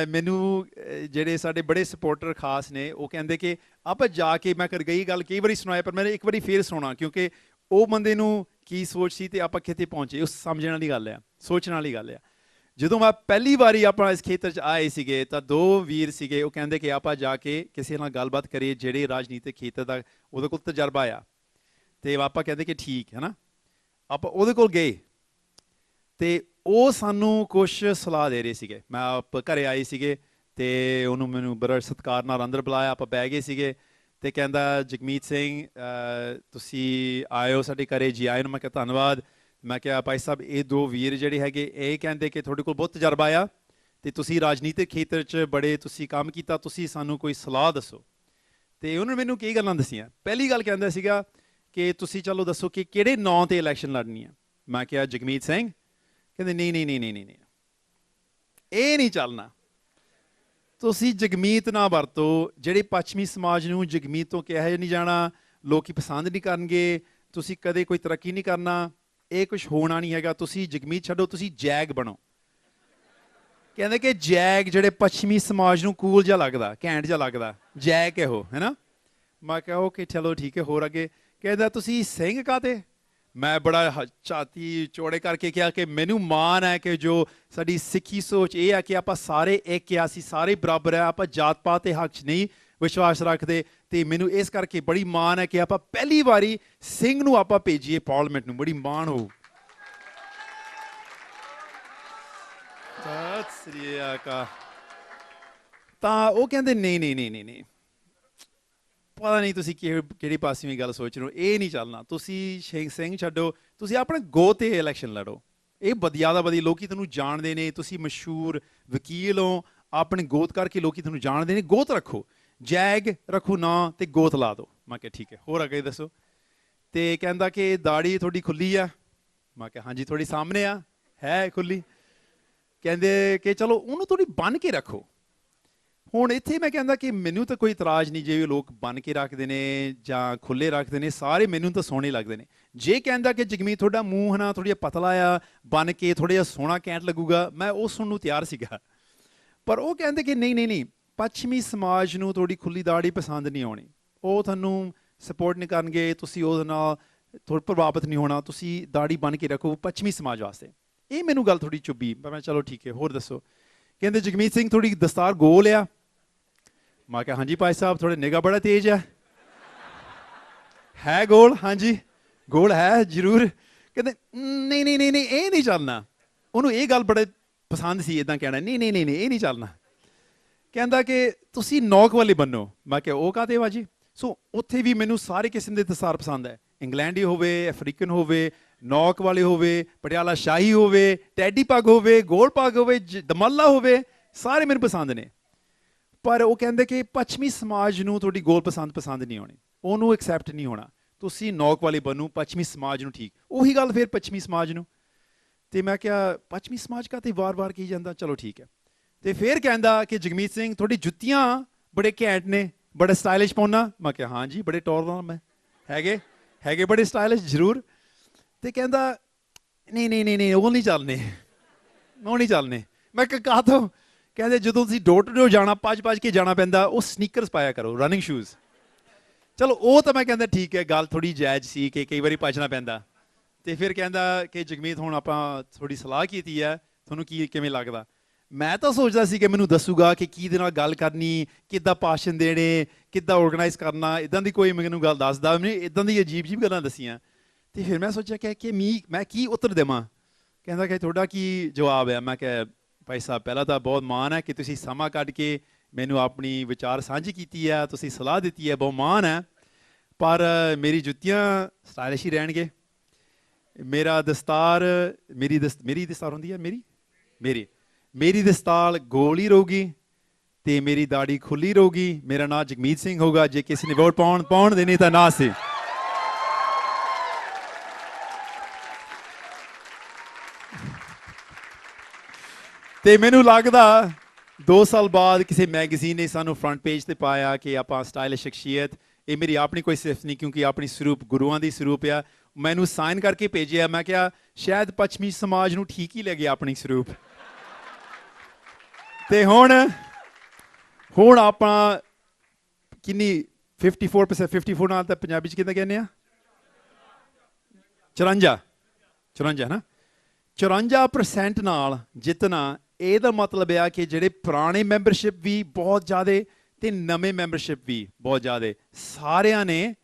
ਮੈਨੂੰ ਜਿਹੜੇ ਸਾਡੇ ਬੜੇ ਸਪੋਰਟਰ ਖਾਸ ਨੇ ਉਹ ਕਹਿੰਦੇ ਕਿ ਆਪਾਂ ਜਾ ਕੇ ਮੈਂ ਕਰ ਗਈ ਗੱਲ ਕਈ ਵਾਰੀ ਸੁਣਾਇਆ ਪਰ ਮੈਂ ਇੱਕ ਵਾਰੀ ਫੇਰ ਸੁਣਾ ਕਿਉਂਕਿ ਉਹ ਬੰਦੇ ਨੂੰ ਕੀ ਸੋਚ ਸੀ ਤੇ ਆਪਾਂ ਕਿੱਥੇ ਪਹੁੰਚੇ ਉਸ ਸਮਝਣ ਵਾਲੀ ਗੱਲ ਆ ਸੋਚਣ ਵਾਲੀ ਗੱਲ ਆ ਜਦੋਂ ਮੈਂ ਪਹਿਲੀ ਵਾਰੀ ਆਪਣਾ ਇਸ ਖੇਤਰ 'ਚ ਆਏ ਸੀਗੇ ਤਾਂ ਦੋ ਵੀਰ ਸੀਗੇ, ਉਹ ਕਹਿੰਦੇ ਕਿ ਆਪਾਂ ਜਾ ਕੇ ਕਿਸੇ ਨਾਲ ਗੱਲਬਾਤ ਕਰੀਏ ਜਿਹੜੇ ਰਾਜਨੀਤਿਕ ਖੇਤਰ ਦਾ ਉਹਦੇ ਕੋਲ ਤਜਰਬਾ ਆ। ਤੇ ਆਪਾਂ ਕਹਿੰਦੇ ਕਿ ਠੀਕ ਹੈ ਨਾ, ਆਪਾਂ ਉਹਦੇ ਕੋਲ ਗਏ ਤੇ ਉਹ ਸਾਨੂੰ ਕੁਛ ਸਲਾਹ ਦੇ ਰਹੇ ਸੀਗੇ। ਮੈਂ ਆਪ ਘਰੇ ਆਏ ਸੀਗੇ ਤੇ ਉਹਨੂੰ ਮੈਨੂੰ ਬੜਾ ਸਤਿਕਾਰ ਨਾਲ ਅੰਦਰ ਬੁਲਾਇਆ, ਆਪਾਂ ਬਹਿ ਗਏ ਸੀਗੇ ਤੇ ਕਹਿੰਦਾ ਜਗਮੀਤ ਸਿੰਘ ਤੁਸੀਂ ਆਇਓ ਸਾਡੇ ਘਰੇ, ਜੀ ਆਇਓ ਨੂੰ। ਮੈਂ ਕਿਹਾ ਧੰਨਵਾਦ। ਮੈਂ ਕਿਹਾ ਭਾਈ ਸਾਹਿਬ ਇਹ ਦੋ ਵੀਰ ਜਿਹੜੇ ਹੈਗੇ ਇਹ ਕਹਿੰਦੇ ਕਿ ਤੁਹਾਡੇ ਕੋਲ ਬਹੁਤ ਤਜਰਬਾ ਆ ਤੇ ਤੁਸੀਂ ਰਾਜਨੀਤਿਕ ਖੇਤਰ 'ਚ ਬੜੇ ਤੁਸੀਂ ਕੰਮ ਕੀਤਾ, ਤੁਸੀਂ ਸਾਨੂੰ ਕੋਈ ਸਲਾਹ ਦੱਸੋ। ਤੇ ਉਹਨਾਂ ਨੇ ਮੈਨੂੰ ਕਈ ਗੱਲਾਂ ਦੱਸੀਆਂ। ਪਹਿਲੀ ਗੱਲ ਕਹਿੰਦਾ ਸੀਗਾ ਕਿ ਤੁਸੀਂ ਚਲੋ ਦੱਸੋ ਕਿ ਕਿਹੜੇ ਨਾਂ ਤੇ ਇਲੈਕਸ਼ਨ ਲੜਨੀ ਆ। ਮੈਂ ਕਿਹਾ ਜਗਮੀਤ ਸਿੰਘ। ਕਹਿੰਦੇ ਨਹੀਂ ਨਹੀਂ ਨਹੀਂ ਨਹੀਂ ਨਹੀਂ ਨਹੀਂ, ਇਹ ਨਹੀਂ ਚੱਲਣਾ, ਤੁਸੀਂ ਜਗਮੀਤ ਨਾ ਵਰਤੋ। ਜਿਹੜੇ ਪੱਛਮੀ ਸਮਾਜ ਨੂੰ ਜਗਮੀਤ ਤੋਂ ਕਿਹਾ ਨਹੀਂ ਜਾਣਾ, ਲੋਕੀ ਪਸੰਦ ਨਹੀਂ ਕਰਨਗੇ, ਤੁਸੀਂ ਕਦੇ ਕੋਈ ਤਰੱਕੀ ਨਹੀਂ ਕਰਨਾ, ਇਹ ਕੁਝ ਹੋਣਾ ਨਹੀਂ ਹੈਗਾ। ਤੁਸੀਂ ਜਗਮੀਤ ਛੱਡੋ, ਤੁਸੀਂ ਜੈਗ ਬਣੋ। ਕਹਿੰਦੇ ਕਿ ਜੈਗ ਜਿਹੜੇ ਪੱਛਮੀ ਸਮਾਜ ਨੂੰ ਕੂਲ ਜਿਹਾ ਲੱਗਦਾ, ਘੈਂਟ ਜਿਹਾ ਲੱਗਦਾ, ਜੈਗ ਇਹੋ ਹੈ ਨਾ। ਮੈਂ ਕਿਹਾ ਓਕੇ ਚਲੋ ਠੀਕ ਹੈ, ਹੋਰ ਅੱਗੇ। ਕਹਿੰਦਾ ਤੁਸੀਂ ਸਿੰਘ ਕਾਹਤੇ। ਮੈਂ ਬੜਾ ਛਾਤੀ ਚੌੜੇ ਕਰਕੇ ਕਿਹਾ ਕਿ ਮੈਨੂੰ ਮਾਣ ਹੈ ਕਿ ਜੋ ਸਾਡੀ ਸਿੱਖੀ ਸੋਚ ਇਹ ਹੈ ਕਿ ਆਪਾਂ ਸਾਰੇ ਇੱਕ ਆ, ਅਸੀਂ ਸਾਰੇ ਬਰਾਬਰ ਹੈ, ਆਪਾਂ ਜਾਤ ਪਾਤ ਦੇ ਹੱਕ 'ਚ ਨਹੀਂ ਵਿਸ਼ਵਾਸ ਰੱਖਦੇ। ਤੇ ਮੈਨੂੰ ਇਸ ਕਰਕੇ ਬੜੀ ਮਾਣ ਹੈ ਕਿ ਆਪਾਂ ਪਹਿਲੀ ਵਾਰੀ ਸਿੰਘ ਨੂੰ ਆਪਾਂ ਭੇਜੀਏ ਪਾਰਲੀਮੈਂਟ ਨੂੰ, ਬੜੀ ਮਾਣ ਹੋਊ। ਸਤਿ ਸ੍ਰੀ ਅਕਾਲ। ਤਾਂ ਉਹ ਕਹਿੰਦੇ ਨਹੀਂ ਨਹੀਂ ਨਹੀਂ ਨਹੀਂ ਨਹੀਂ, ਪਤਾ ਨਹੀਂ ਤੁਸੀਂ ਕਿਹੜੀ ਪਾਸਿਓਂ ਗੱਲ ਸੋਚ ਰਹੇ ਹੋ, ਇਹ ਨਹੀਂ ਚੱਲਣਾ। ਤੁਸੀਂ ਸਿੰਘ ਛੱਡੋ, ਤੁਸੀਂ ਆਪਣੇ ਗੋਤ ਤੇ ਇਲੈਕਸ਼ਨ ਲੜੋ। ਇਹ ਜ਼ਿਆਦਾ ਵਧੀਆ ਲੋਕੀ ਤੁਹਾਨੂੰ ਜਾਣਦੇ ਨੇ, ਤੁਸੀਂ ਮਸ਼ਹੂਰ ਵਕੀਲ ਹੋ, ਆਪਣੇ ਗੋਤ ਕਰਕੇ ਲੋਕੀ ਤੁਹਾਨੂੰ ਜਾਣਦੇ ਨੇ। ਗੋਤ ਰੱਖੋ, ਜੈਗ ਰੱਖੋ ਨਾਂ ਤੇ ਗੋਤ ਲਾ ਦਿਓ। ਮੈਂ ਕਿਹਾ ਠੀਕ ਹੈ, ਹੋਰ ਅੱਗੇ ਦੱਸੋ। ਤੇ ਕਹਿੰਦਾ ਕਿ ਦਾੜੀ ਤੁਹਾਡੀ ਖੁੱਲੀ ਆ। ਮੈਂ ਕਿਹਾ ਹਾਂਜੀ ਤੁਹਾਡੀ ਸਾਹਮਣੇ ਆ, ਹੈ ਖੁੱਲੀ। ਕਹਿੰਦੇ ਕਿ ਚਲੋ ਉਹਨੂੰ ਥੋੜੀ ਬੰਨ ਕੇ ਰੱਖੋ। ਹੁਣ ਇੱਥੇ ਮੈਂ ਕਹਿੰਦਾ ਕਿ ਮੈਨੂੰ ਤਾਂ ਕੋਈ ਇਤਰਾਜ਼ ਨਹੀਂ ਜੇ ਲੋਕ ਬੰਨ ਕੇ ਰੱਖਦੇ ਨੇ ਜਾਂ ਖੁੱਲੇ ਰੱਖਦੇ ਨੇ, ਸਾਰੇ ਮੈਨੂੰ ਤਾਂ ਸੋਹਣੇ ਲੱਗਦੇ ਨੇ। ਜੇ ਕਹਿੰਦਾ ਕਿ ਜਗਮੀਤ ਤੁਹਾਡਾ ਮੂੰਹ ਹੈ ਨਾ ਥੋੜ੍ਹਾ ਜਿਹਾ ਪਤਲਾ ਆ, ਬੰਨ ਕੇ ਥੋੜ੍ਹਾ ਜਿਹਾ ਸੋਹਣਾ ਕੈਂਟ ਲੱਗੂਗਾ, ਮੈਂ ਉਹ ਸੁਣਨ ਨੂੰ ਤਿਆਰ ਸੀਗਾ। ਪਰ ਉਹ ਕਹਿੰਦੇ ਕਿ ਨਹੀਂ ਨਹੀਂ ਨਹੀਂ, ਪੱਛਮੀ ਸਮਾਜ ਨੂੰ ਤੁਹਾਡੀ ਖੁੱਲੀ ਦਾੜੀ ਪਸੰਦ ਨਹੀਂ ਆਉਣੀ, ਉਹ ਤੁਹਾਨੂੰ ਸਪੋਰਟ ਨਹੀਂ ਕਰਨਗੇ, ਤੁਸੀਂ ਉਹਦੇ ਨਾਲ ਥੋੜ੍ਹਾ ਪ੍ਰਭਾਵਿਤ ਨਹੀਂ ਹੋਣਾ, ਤੁਸੀਂ ਦਾੜੀ ਬੰਨ ਕੇ ਰੱਖੋ ਪੱਛਮੀ ਸਮਾਜ ਵਾਸਤੇ। ਇਹ ਮੈਨੂੰ ਗੱਲ ਥੋੜ੍ਹੀ ਚੁੱਭੀ। ਮੈਂ ਚਲੋ ਠੀਕ ਹੈ, ਹੋਰ ਦੱਸੋ। ਕਹਿੰਦੇ ਜਗਮੀਤ ਸਿੰਘ ਤੁਹਾਡੀ ਦਸਤਾਰ ਗੋਲ ਆ। ਮੈਂ ਕਿਹਾ ਹਾਂਜੀ ਭਾਈ ਸਾਹਿਬ ਤੁਹਾਡੇ ਨਿਗਾਹ ਬੜਾ ਤੇਜ਼ ਹੈ ਗੋਲ। ਹਾਂਜੀ ਗੋਲ ਹੈ ਜ਼ਰੂਰ। ਕਹਿੰਦੇ ਨਹੀਂ ਨਹੀਂ ਨਹੀਂ ਨਹੀਂ, ਇਹ ਨਹੀਂ ਚੱਲਣਾ। ਉਹਨੂੰ ਇਹ ਗੱਲ ਬੜੇ ਪਸੰਦ ਸੀ, ਇੱਦਾਂ ਕਹਿਣਾ ਨਹੀਂ ਨਹੀਂ ਨਹੀਂ ਨਹੀਂ ਇਹ ਨਹੀਂ ਚੱਲਣਾ। ਕਹਿੰਦਾ ਕਿ ਤੁਸੀਂ ਨੌਕ ਵਾਲੇ ਬੰਨੋ। ਮੈਂ ਕਿਹਾ ਉਹ ਕਾਹਤੇ ਵਾ ਜੀ। ਸੋ ਉੱਥੇ ਵੀ ਮੈਨੂੰ ਸਾਰੇ ਕਿਸਮ ਦੇ ਦਸਤਾਰ ਪਸੰਦ ਹੈ, ਇੰਗਲੈਂਡੀ ਹੋਵੇ, ਅਫਰੀਕਨ ਹੋਵੇ, ਨੌਕ ਵਾਲੇ ਹੋਵੇ, ਪਟਿਆਲਾ ਸ਼ਾਹੀ ਹੋਵੇ, ਟੈਡੀ ਪੱਗ ਹੋਵੇ, ਗੋਲ ਪੱਗ ਹੋਵੇ, ਦਮੱਲਾ ਹੋਵੇ, ਸਾਰੇ ਮੈਨੂੰ ਪਸੰਦ ਨੇ। ਪਰ ਉਹ ਕਹਿੰਦੇ ਕਿ ਪੱਛਮੀ ਸਮਾਜ ਨੂੰ ਤੁਹਾਡੀ ਗੋਲ ਪਸੰਦ ਨਹੀਂ ਆਉਣੀ, ਉਹਨੂੰ ਐਕਸੈਪਟ ਨਹੀਂ ਹੋਣਾ, ਤੁਸੀਂ ਨੌਕ ਵਾਲੇ ਬਣੋ, ਪੱਛਮੀ ਸਮਾਜ ਨੂੰ ਠੀਕ। ਉਹੀ ਗੱਲ ਫਿਰ ਪੱਛਮੀ ਸਮਾਜ ਨੂੰ। ਤੇ ਮੈਂ ਕਿਹਾ ਪੱਛਮੀ ਸਮਾਜ ਕਾ ਤੇ ਵਾਰ-ਵਾਰ ਕਹੀ ਜਾਂਦਾ, ਚਲੋ ਠੀਕ ਹੈ। ਤੇ ਫਿਰ ਕਹਿੰਦਾ ਕਿ ਜਗਮੀਤ ਸਿੰਘ ਤੁਹਾਡੀ ਜੁੱਤੀਆਂ ਬੜੇ ਘੈਂਟ ਨੇ, ਬੜੇ ਸਟਾਈਲਿਸ਼ ਪਾਉਣਾ। ਮੈਂ ਕਿਹਾ ਹਾਂ ਜੀ ਬੜੇ ਟੌਰ ਨਾਲ ਮੈਂ ਹੈਗੇ ਬੜੇ ਸਟਾਈਲਿਸ਼ ਜ਼ਰੂਰ। ਤੇ ਕਹਿੰਦਾ ਨਹੀਂ ਨਹੀਂ ਨਹੀਂ ਨਹੀਂ ਉਹ ਨਹੀਂ ਚੱਲਣੇ, ਉਹ ਨਹੀਂ ਚੱਲਣੇ। ਮੈਂ ਕਿਹਾ ਕਾਹ ਤੋਂ। ਕਹਿੰਦੇ ਜਦੋਂ ਤੁਸੀਂ ਡੋਰ ਟੂ ਡੋਰ ਜਾਣਾ, ਭੱਜ ਕੇ ਜਾਣਾ ਪੈਂਦਾ, ਉਹ ਸਨੀਕਰਸ ਪਾਇਆ ਕਰੋ, ਰਨਿੰਗ ਸ਼ੂਜ਼। ਚਲੋ ਉਹ ਤਾਂ ਮੈਂ ਕਹਿੰਦਾ ਠੀਕ ਹੈ, ਗੱਲ ਥੋੜ੍ਹੀ ਜਾਇਜ਼ ਸੀ ਕਿ ਕਈ ਵਾਰੀ ਭੱਜਣਾ ਪੈਂਦਾ। ਤੇ ਫਿਰ ਕਹਿੰਦਾ ਕਿ ਜਗਮੀਤ ਹੁਣ ਆਪਾਂ ਥੋੜ੍ਹੀ ਸਲਾਹ ਕੀਤੀ ਹੈ, ਤੁਹਾਨੂੰ ਕਿਵੇਂ ਲੱਗਦਾ। ਮੈਂ ਤਾਂ ਸੋਚਦਾ ਸੀ ਕਿ ਮੈਨੂੰ ਦੱਸੂਗਾ ਕਿ ਕਿਹਦੇ ਨਾਲ ਗੱਲ ਕਰਨੀ, ਕਿੱਦਾਂ ਭਾਸ਼ਣ ਦੇਣੇ, ਕਿੱਦਾਂ ਆਰਗੇਨਾਈਜ਼ ਕਰਨਾ, ਇੱਦਾਂ ਦੀ ਕੋਈ ਮੈਨੂੰ ਗੱਲ ਦੱਸਦਾ। ਮੈਨੂੰ ਇੱਦਾਂ ਦੀ ਅਜੀਬ ਗੱਲਾਂ ਦੱਸੀਆਂ। ਤੇ ਫਿਰ ਮੈਂ ਸੋਚਿਆ ਕਿ ਮੈਂ ਕੀ ਉੱਤਰ ਦੇਵਾਂ। ਕਹਿੰਦਾ ਕਿ ਤੁਹਾਡਾ ਕੀ ਜਵਾਬ ਹੈ। ਮੈਂ ਕਿਹਾ ਭਾਈ ਸਾਹਿਬ ਪਹਿਲਾਂ ਤਾਂ ਬਹੁਤ ਮਾਣ ਹੈ ਕਿ ਤੁਸੀਂ ਸਮਾਂ ਕੱਢ ਕੇ ਮੈਨੂੰ ਆਪਣੀ ਵਿਚਾਰ ਸਾਂਝੀ ਕੀਤੀ ਹੈ, ਤੁਸੀਂ ਸਲਾਹ ਦਿੱਤੀ ਹੈ, ਬਹੁਤ ਮਾਣ ਹੈ। ਪਰ ਮੇਰੀ ਜੁੱਤੀਆਂ ਸਟਾਈਲਿਸ਼ ਹੀ ਰਹਿਣਗੇ, ਮੇਰਾ ਦਸਤਾਰ ਮੇਰੀ ਦਸਤਾਰ ਹੁੰਦੀ ਹੈ, ਮੇਰੀ ਦਸਤਾਰ ਗੋਲ ਹੀ ਰਹੂਗੀ ਤੇ ਮੇਰੀ ਦਾੜੀ ਖੁੱਲੀ ਰਹੂਗੀ। ਮੇਰਾ ਨਾਂ ਜਗਮੀਤ ਸਿੰਘ ਹੋਗਾ। ਜੇ ਕਿਸੇ ਨੇ ਵੋਟ ਪਾਉਣ ਦੇਣੇ ਤਾਂ ਨਾ ਸੀ। ਤੇ ਮੈਨੂੰ ਲੱਗਦਾ 2 ਸਾਲ ਬਾਅਦ ਕਿਸੇ ਮੈਗਜ਼ੀਨ ਨੇ ਸਾਨੂੰ ਫਰੰਟ ਪੇਜ ਤੇ ਪਾਇਆ ਕਿ ਆਪਾਂ ਸਟਾਈਲਿਸ਼ ਸ਼ਖਸੀਅਤ। ਇਹ ਮੇਰੀ ਆਪਣੀ ਕੋਈ ਸਿਫਤ ਨਹੀਂ, ਕਿਉਂਕਿ ਆਪਣੀ ਸਰੂਪ ਗੁਰੂਆਂ ਦੀ ਸਰੂਪ ਆ। ਮੈਨੂੰ ਸਾਈਨ ਕਰਕੇ ਭੇਜਿਆ। ਮੈਂ ਕਿਹਾ ਸ਼ਾਇਦ ਪੱਛਮੀ ਸਮਾਜ ਨੂੰ ਠੀਕ ਹੀ ਲੱਗਿਆ ਆਪਣੀ ਸਰੂਪ। ਤੇ ਹੁਣ ਆਪਾਂ ਕਿੰਨੀ 54% 54 ਨਾਲ ਤਾਂ ਪੰਜਾਬੀ ਚ ਕਿੱਦਾਂ ਕਹਿੰਦੇ ਆ 54 ਨਾ। 54% ਨਾਲ ਜਿੱਤਣਾ ਇਹਦਾ ਮਤਲਬ ਆ ਕਿ ਜਿਹੜੇ ਪੁਰਾਣੇ ਮੈਂਬਰਸ਼ਿਪ ਵੀ ਬਹੁਤ ਜ਼ਿਆਦੇ ਤੇ ਨਵੇਂ ਮੈਂਬਰਸ਼ਿਪ ਵੀ ਬਹੁਤ ਜ਼ਿਆਦੇ ਸਾਰਿਆਂ ਨੇ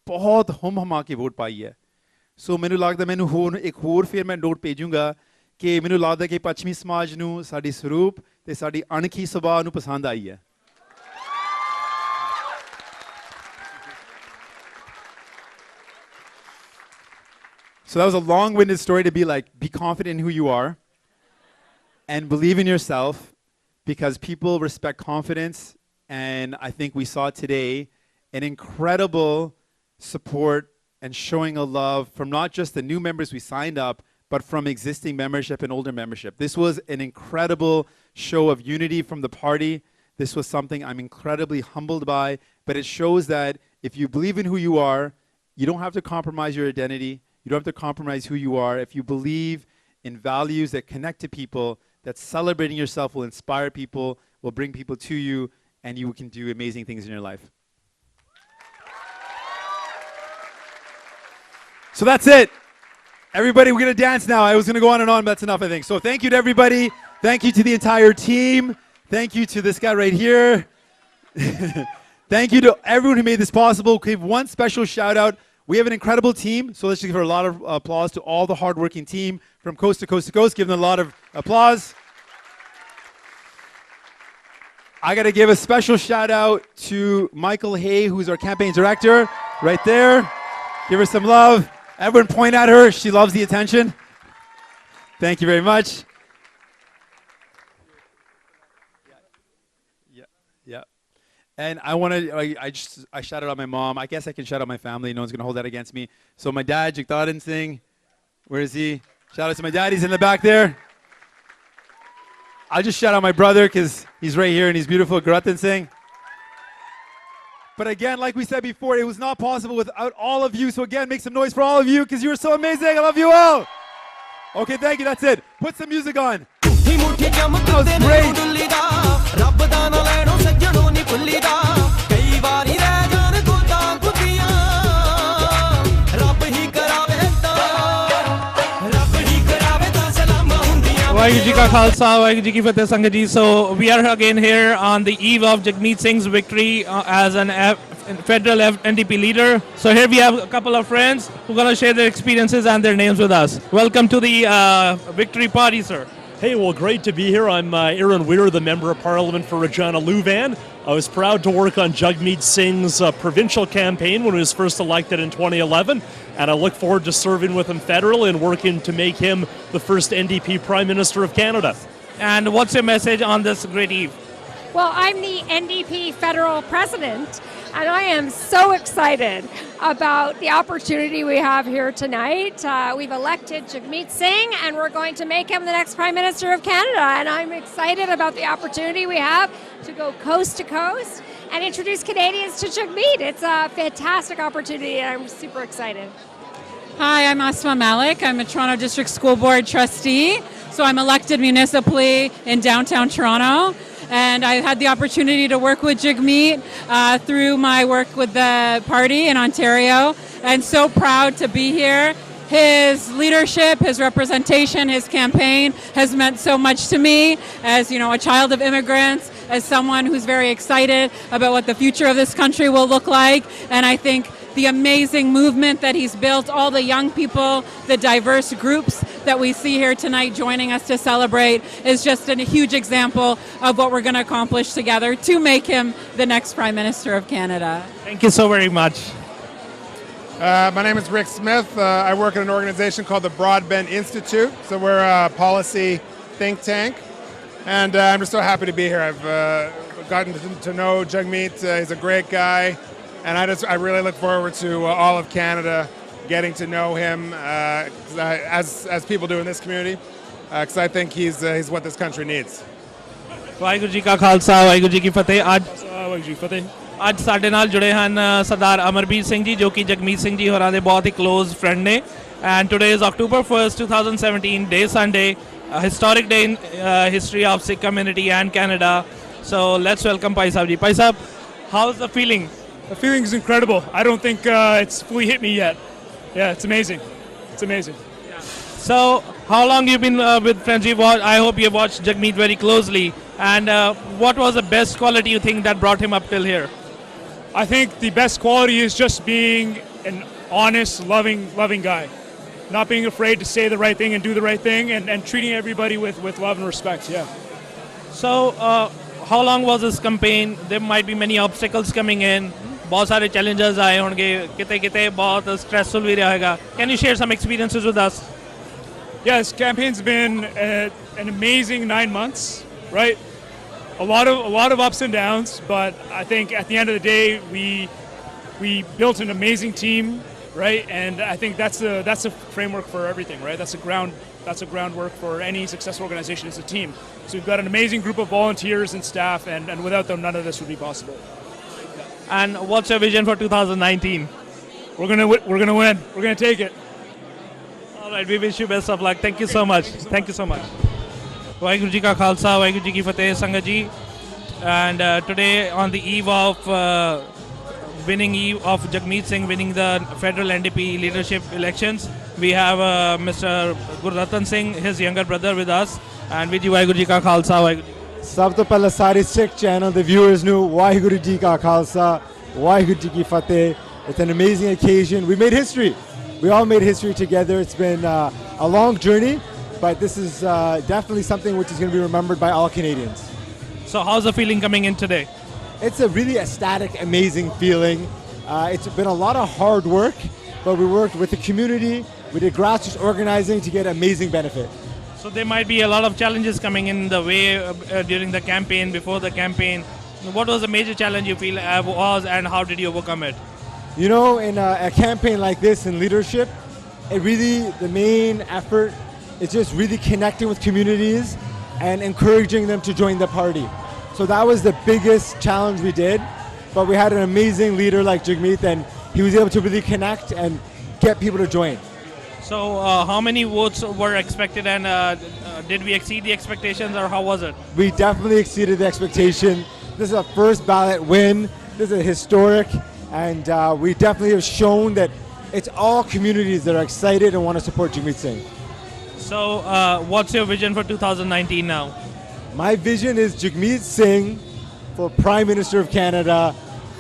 ਬਹੁਤ ਹਮ-ਹਮਾ ਕੇ ਵੋਟ ਪਾਈ ਹੈ ਸੋ ਮੈਨੂੰ ਲੱਗਦਾ ਮੈਨੂੰ ਹੋਰ ਫਿਰ ਮੈਂ ਨੋਟ ਭੇਜੂੰਗਾ ਕਿ ਮੈਨੂੰ ਲੱਗਦਾ ਕਿ ਪੱਛਮੀ ਸਮਾਜ ਨੂੰ ਸਾਡੀ ਸਰੂਪ ਤੇ ਸਾਡੀ ਅਣਖੀ ਸੁਭਾਅ ਨੂੰ ਪਸੰਦ ਆਈ ਹੈ So that was a long-winded story to be like, be confident in who you are and believe in yourself because people respect confidence. And I think we saw today an incredible support and showing of love from not just the new members we signed up, but from existing membership and older membership. This was an incredible show of unity from the party. This was something I'm incredibly humbled by, but it shows that if you believe in who you are, you don't have to compromise your identity. You don't have to compromise who you are. If you believe in values that connect to people, that celebrating yourself will inspire people, will bring people to you, and you can do amazing things in your life. So that's it. Everybody, we're going to dance now. I was going to go on and on, but that's enough, I think. So thank you to everybody. Thank you to the entire team. Thank you to this guy right here. Thank you to everyone who made this possible. Give one special shout out. We have an incredible team, so let's just give her a lot of applause to all the hardworking team from coast to coast to coast. Give them a lot of applause. I got to give a special shout out to Michael Hay, who's our campaign director, right there. Give her some love. Everyone point at her. She loves the attention. Thank you very much. Yeah. And I want to, I shouted out my mom. I guess I can shout out my family. No one's going to hold that against me. So my dad, Jagtaran Singh, where is he? Shout out to my dad. He's in the back there. I'll just shout out my brother because he's right here and he's beautiful, Guratan Singh. But again, like we said before, it was not possible without all of you. So again, make some noise for all of you because you are so amazing. I love you all. Okay, thank you. That's it. Put some music on. That was great. Waheguru Ji Ka Khalsa, Waheguru Ji Ki Fateh Sangat Ji. So we are again here on the eve of Jagmeet Singh's victory as an federal NDP leader. So here we have a couple of friends who are going to share their experiences and their names with us. Welcome to the victory party, sir. Hey, well, great to be here. I'm Aaron Weir, the Member of Parliament for Regina Louvain. I was proud to work on Jagmeet Singh's provincial campaign when he was first elected in 2011, and I look forward to serving with him federally and working to make him the first NDP Prime Minister of Canada. And what's your message on this great eve? Well, I'm the NDP federal president, and I am so excited about the opportunity we have here tonight. We've elected Jagmeet Singh, and we're going to make him the next Prime Minister of Canada. And I'm excited about the opportunity we have to go coast to coast and introduce Canadians to Jagmeet. It's a fantastic opportunity, and I'm super excited. Hi, I'm Asma Malik. I'm a Toronto District School Board trustee. So I'm elected municipally in downtown Toronto. And I had the opportunity to work with Jagmeet through my work with the party in Ontario. And so proud to be here. His leadership, his representation, his campaign has meant so much to me as, a child of immigrants, as someone who's very excited about what the future of this country will look like. And I think the amazing movement that he's built, all the young people, the diverse groups that we see here tonight joining us to celebrate is just a huge example of what we're going to accomplish together to make him the next Prime Minister of Canada. Thank you so very much. My name is Rick Smith. I work at an organization called the Broadbent Institute. So we're a policy think tank. And I'm just so happy to be here. I've gotten to know Jagmeet. He's a great guy. And I really look forward to all of Canada getting to know him as people do in this community, because I think he's what this country needs. Waheguru Ji Ka Khalsa, Waheguru Ji Ki Fateh. Waheguru Ji Ki Fateh. ਅੱਜ ਸਾਡੇ ਨਾਲ ਜੁੜੇ ਹਨ ਸਰਦਾਰ ਅਮਰਬੀਰ ਸਿੰਘ ਜੀ ਜੋ ਕਿ ਜਗਮੀਤ ਸਿੰਘ ਜੀ ਹੋਰਾਂ ਦੇ ਬਹੁਤ ਹੀ ਕਲੋਜ਼ ਫਰੈਂਡ ਨੇ and today is October 1st 2017 day Sunday, a historic day in history of Sikh community and Canada. So let's welcome Pai Sahib ji. Pai Sahib, how's the feeling? The feeling is incredible. I don't think it's fully hit me yet. Yeah, it's amazing. It's amazing. So how long you've been with friends? I hope you've watched Jagmeet very closely. And what was the best quality you think that brought him up till here? I think the best quality is just being an honest, loving guy. Not being afraid to say the right thing and do the right thing, and treating everybody with love and respect, yeah. So, how long was this campaign? There might be many obstacles coming in. बहुत सारे challenges आए होंगे, किते बहुत stressful भी रहेगा. Can you share some experiences with us? Yes, campaign's been an amazing 9 months, right? A lot of ups and downs, but I think at the end of the day, we built an amazing team, right? And I think that's a framework for everything, right? That's a groundwork for any successful organization is a team. So we've got an amazing group of volunteers and staff, and without them, none of this would be possible. And what's your vision for 2019? We're gonna win. We're gonna take it. All right, we wish you best of luck. Thank you so much. Thank you so much. Waheguru Ji Ka Khalsa, Waheguru Ji Ki Fateh, Sangat Ji. And today, on the eve of Jagmeet Singh winning the federal NDP leadership elections, we have Mr. Gurratan Singh, his younger brother, with us. And with you, Waheguru Ji Ka Khalsa, Waheguru Ji. ਸਭ ਤੋਂ ਪਹਿਲਾਂ ਸਾਰੇ ਸਿੱਖ channel ਦੇ viewers ਨੂੰ ਵਾਹਿਗੁਰੂ ਜੀ ਕਾ ਖਾਲਸਾ ਵਾਹਿਗੁਰੂ ਜੀ ਕੀ ਫਤਿਹ. It's an amazing occasion. We made history. We all made history together. It's been a long journey, but this is definitely something which is going to be remembered by all Canadians. So how's the feeling coming in today? It's a really ecstatic, amazing feeling. It's been a lot of hard work, but we worked with the community. We did grassroots organizing to get amazing benefit. So there might be a lot of challenges coming in the way during the campaign, before the campaign. What was the major challenge you feel was, and how did you overcome it? You know, in a campaign like this in leadership, the main effort is just really connecting with communities and encouraging them to join the party. So that was the biggest challenge we did. But we had an amazing leader like Jagmeet, and he was able to really connect and get people to join. So how many votes were expected, and did we exceed the expectations, or how was it? We definitely exceeded the expectation. This is a first ballot win. This is historic, and we definitely have shown that it's all communities that are excited and want to support Jagmeet Singh. So what's your vision for 2019 now? My vision is Jagmeet Singh for Prime Minister of Canada,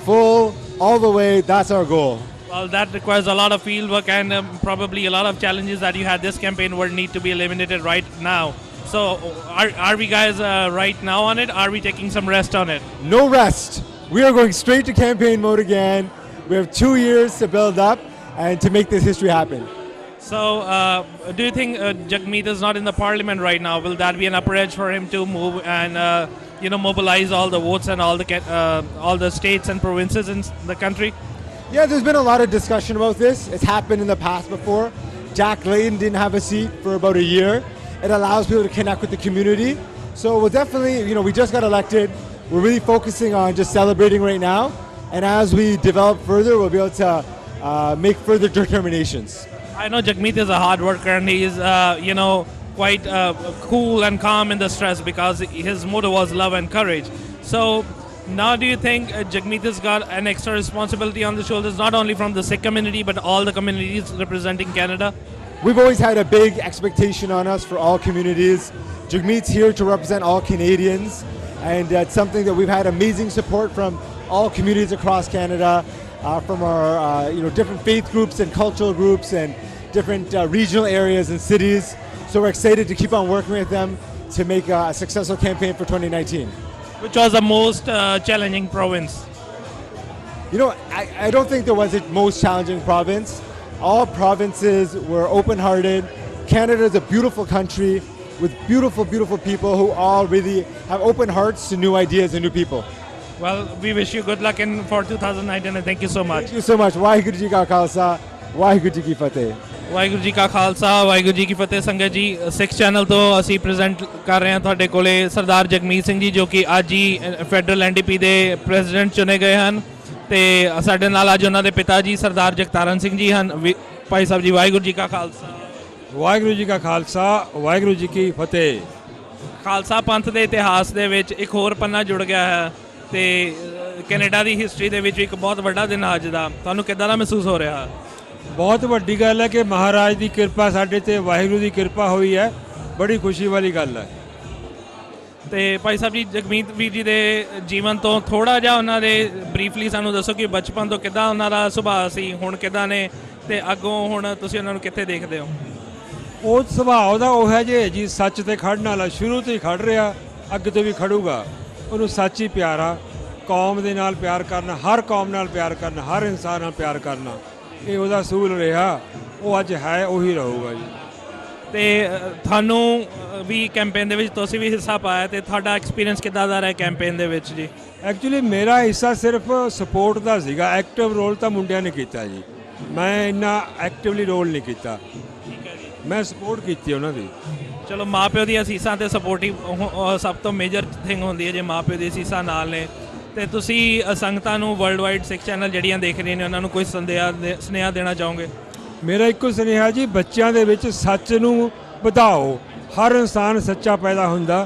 full, all the way. That's our goal. Well, that requires a lot of field work and probably a lot of challenges that you had this campaign would need to be eliminated right now. So are we guys right now on it? Are we taking some rest on it? No rest. We are going straight to campaign mode again. We have 2 years to build up and to make this history happen. So do you think Jagmeet is not in the parliament right now? Will that be an upper edge for him to move and mobilize all the votes and all the states and provinces in the country? Yeah, there's been a lot of discussion about this. It's happened in the past before. Jack Layton didn't have a seat for about a year. It allows people to connect with the community. So we'll definitely, we just got elected. We're really focusing on just celebrating right now. And as we develop further, we'll be able to make further determinations. I know Jagmeet is a hard worker, and he is, quite cool and calm in the stress because his motto was love and courage. So now do you think Jagmeet has got an extra responsibility on the shoulders, not only from the Sikh community, but all the communities representing Canada? We've always had a big expectation on us for all communities. Jagmeet's here to represent all Canadians, and it's something that we've had amazing support from all communities across Canada, from our different faith groups and cultural groups and different regional areas and cities. So we're excited to keep on working with them to make a successful campaign for 2019. Which was the most challenging province? I don't think there was a most challenging province. All provinces were open-hearted. Canada is a beautiful country with beautiful, beautiful people who all really have open hearts to new ideas and new people. Well, we wish you good luck for 2019 and thank you so much. Thank you so much. Waheguru Ji Ka Khalsa, Waheguru Ji Ki Fateh. Waheguru ji ਕਾ ਖਾਲਸਾ ਵਾਹਿਗੁਰੂ ਜੀ ਕੀ ਫਤਿਹ ਸੰਗਤ ਜੀ ਸਿੱਖ channel ਤੋਂ ਅਸੀਂ present ਕਰ ਰਹੇ ਹਾਂ ਤੁਹਾਡੇ ਕੋਲੇ ਸਰਦਾਰ ਜਗਮੀਤ ਸਿੰਘ ਜੀ ਜੋ ਕਿ ਅੱਜ ਹੀ ਫੈਡਰਲ ਐਨਡੀਪੀ ਦੇ ਪ੍ਰੈਜ਼ੀਡੈਂਟ ਚੁਣੇ ਗਏ ਹਨ ਤੇ ਸਾਡੇ ਨਾਲ ਅੱਜ ਉਹਨਾਂ ਦੇ ਪਿਤਾ ਜੀ ਸਰਦਾਰ ਜਗਤਾਰਨ ਸਿੰਘ ਜੀ ਹਨ ਭਾਈ ਸਾਹਿਬ ਜੀ ਵਾਹਿਗੁਰੂ ਜੀ ਕਾ ਖਾਲਸਾ ਵਾਹਿਗੁਰੂ ਜੀ ਕਾ ਖਾਲਸਾ ਵਾਹਿਗੁਰੂ ਜੀ ਕੀ ਫਤਿਹ ਖਾਲਸਾ ਪੰਥ ਦੇ ਇਤਿਹਾਸ ਦੇ ਵਿੱਚ ਇੱਕ ਹੋਰ ਪੰਨਾ ਜੁੜ ਗਿਆ ਹੈ ਤੇ ਕੈਨੇਡਾ ਦੀ ਹਿਸਟਰੀ ਦੇ ਵਿੱਚ ਇੱਕ ਬਹੁਤ ਵੱਡਾ ਦਿਨ ਅੱਜ ਦਾ ਤੁਹਾਨੂੰ ਕਿੱਦਾਂ ਦਾ ਮਹਿਸੂਸ ਹੋ ਰਿਹਾ ਬਹੁਤ ਵੱਡੀ ਗੱਲ ਹੈ ਕਿ ਮਹਾਰਾਜ ਦੀ ਕਿਰਪਾ ਸਾਡੇ ਤੇ, ਵਾਹਿਗੁਰੂ ਦੀ ਕਿਰਪਾ ਹੋਈ ਹੈ, ਬੜੀ ਖੁਸ਼ੀ ਵਾਲੀ ਗੱਲ ਹੈ। ਤੇ ਭਾਈ ਸਾਹਿਬ ਜੀ, ਜਗਮੀਤ ਵੀਰ ਜੀ ਦੇ ਜੀਵਨ ਤੋਂ ਥੋੜਾ ਜਿਹਾ ਉਹਨਾਂ ਦੇ ਬਰੀਫਲੀ ਸਾਨੂੰ ਦੱਸੋ ਕਿ ਬਚਪਨ ਤੋਂ ਕਿੱਦਾਂ ਉਹਨਾਂ ਦਾ ਸੁਭਾਅ ਸੀ, ਹੁਣ ਕਿੱਦਾਂ ਨੇ, ਤੇ ਅੱਗੋਂ ਹੁਣ ਤੁਸੀਂ ਉਹਨਾਂ ਨੂੰ ਕਿੱਥੇ ਦੇਖਦੇ ਹੋ? ਉਹ ਸੁਭਾਅ ਦਾ ਉਹ ਹੈ ਜੀ ਸੱਚ ਤੇ ਖੜਨ ਵਾਲਾ, ਸ਼ੁਰੂ ਤੋਂ ਹੀ ਖੜ ਰਿਹਾ, ਅੱਗੇ ਤੋਂ ਵੀ ਖੜੂਗਾ। ਉਹਨੂੰ ਸੱਚ ਹੀ ਪਿਆਰਾ, ਕੌਮ ਦੇ ਨਾਲ ਪਿਆਰ ਕਰਨਾ, ਹਰ ਕੌਮ ਨਾਲ ਪਿਆਰ ਕਰਨਾ, ਹਰ ਇਨਸਾਨ ਨਾਲ ਪਿਆਰ ਕਰਨਾ, ਇਹ ਉਹਦਾ ਅਸੂਲ ਰਿਹਾ, ਉਹ ਅੱਜ ਹੈ, ਉਹੀ ਰਹੂਗਾ ਜੀ। ਤੇ ਤੁਹਾਨੂੰ ਵੀ ਕੈਂਪੇਨ ਦੇ ਵਿੱਚ ਤੁਸੀਂ ਵੀ ਹਿੱਸਾ ਪਾਇਆ, ਤੇ ਤੁਹਾਡਾ ਐਕਸਪੀਰੀਅੰਸ ਕਿੱਦਾਂ ਦਾ ਰਿਹਾ ਕੈਂਪੇਨ ਦੇ ਵਿੱਚ ਜੀ? ਐਕਚੁਅਲੀ ਮੇਰਾ ਹਿੱਸਾ ਸਿਰਫ ਸਪੋਰਟ ਦਾ ਸੀਗਾ, ਐਕਟਿਵ ਰੋਲ ਤਾਂ ਮੁੰਡਿਆਂ ਨੇ ਕੀਤਾ ਜੀ, ਮੈਂ ਇੰਨਾ ਐਕਟਿਵਲੀ ਰੋਲ ਨਹੀਂ ਕੀਤਾ। ਮੈਂ ਸਪੋਰਟ ਕੀਤੀ ਉਹਨਾਂ ਦੀ। ਚਲੋ, ਮਾਪਿਓ ਦੀਆਂ ਅਸੀਸਾਂ ਤੇ ਸਪੋਰਟਿਵ ਸਭ ਤੋਂ ਮੇਜਰ ਥਿੰਗ ਹੁੰਦੀ ਹੈ ਜੇ ਮਾਪਿਓ ਦੀ ਅਸੀਸਾਂ ਨਾਲ ਨੇ। ਤੇ ਤੁਸੀਂ ਸੰਗਤਾਂ ਨੂੰ ਵਰਲਡ ਵਾਈਡ ਸਿੱਖ ਚੈਨਲ ਜਿਹੜੀਆਂ ਦੇਖ ਰਹੀਆਂ ਨੇ ਉਹਨਾਂ ਨੂੰ ਕੋਈ ਸੁਨੇਹਾ ਦੇਣਾ ਚਾਹੋਗੇ? ਮੇਰਾ ਇੱਕੋ ਸੁਨੇਹਾ ਜੀ, ਬੱਚਿਆਂ ਦੇ ਵਿੱਚ ਸੱਚ ਨੂੰ ਵਧਾਓ। ਹਰ ਇਨਸਾਨ ਸੱਚਾ ਪੈਦਾ ਹੁੰਦਾ,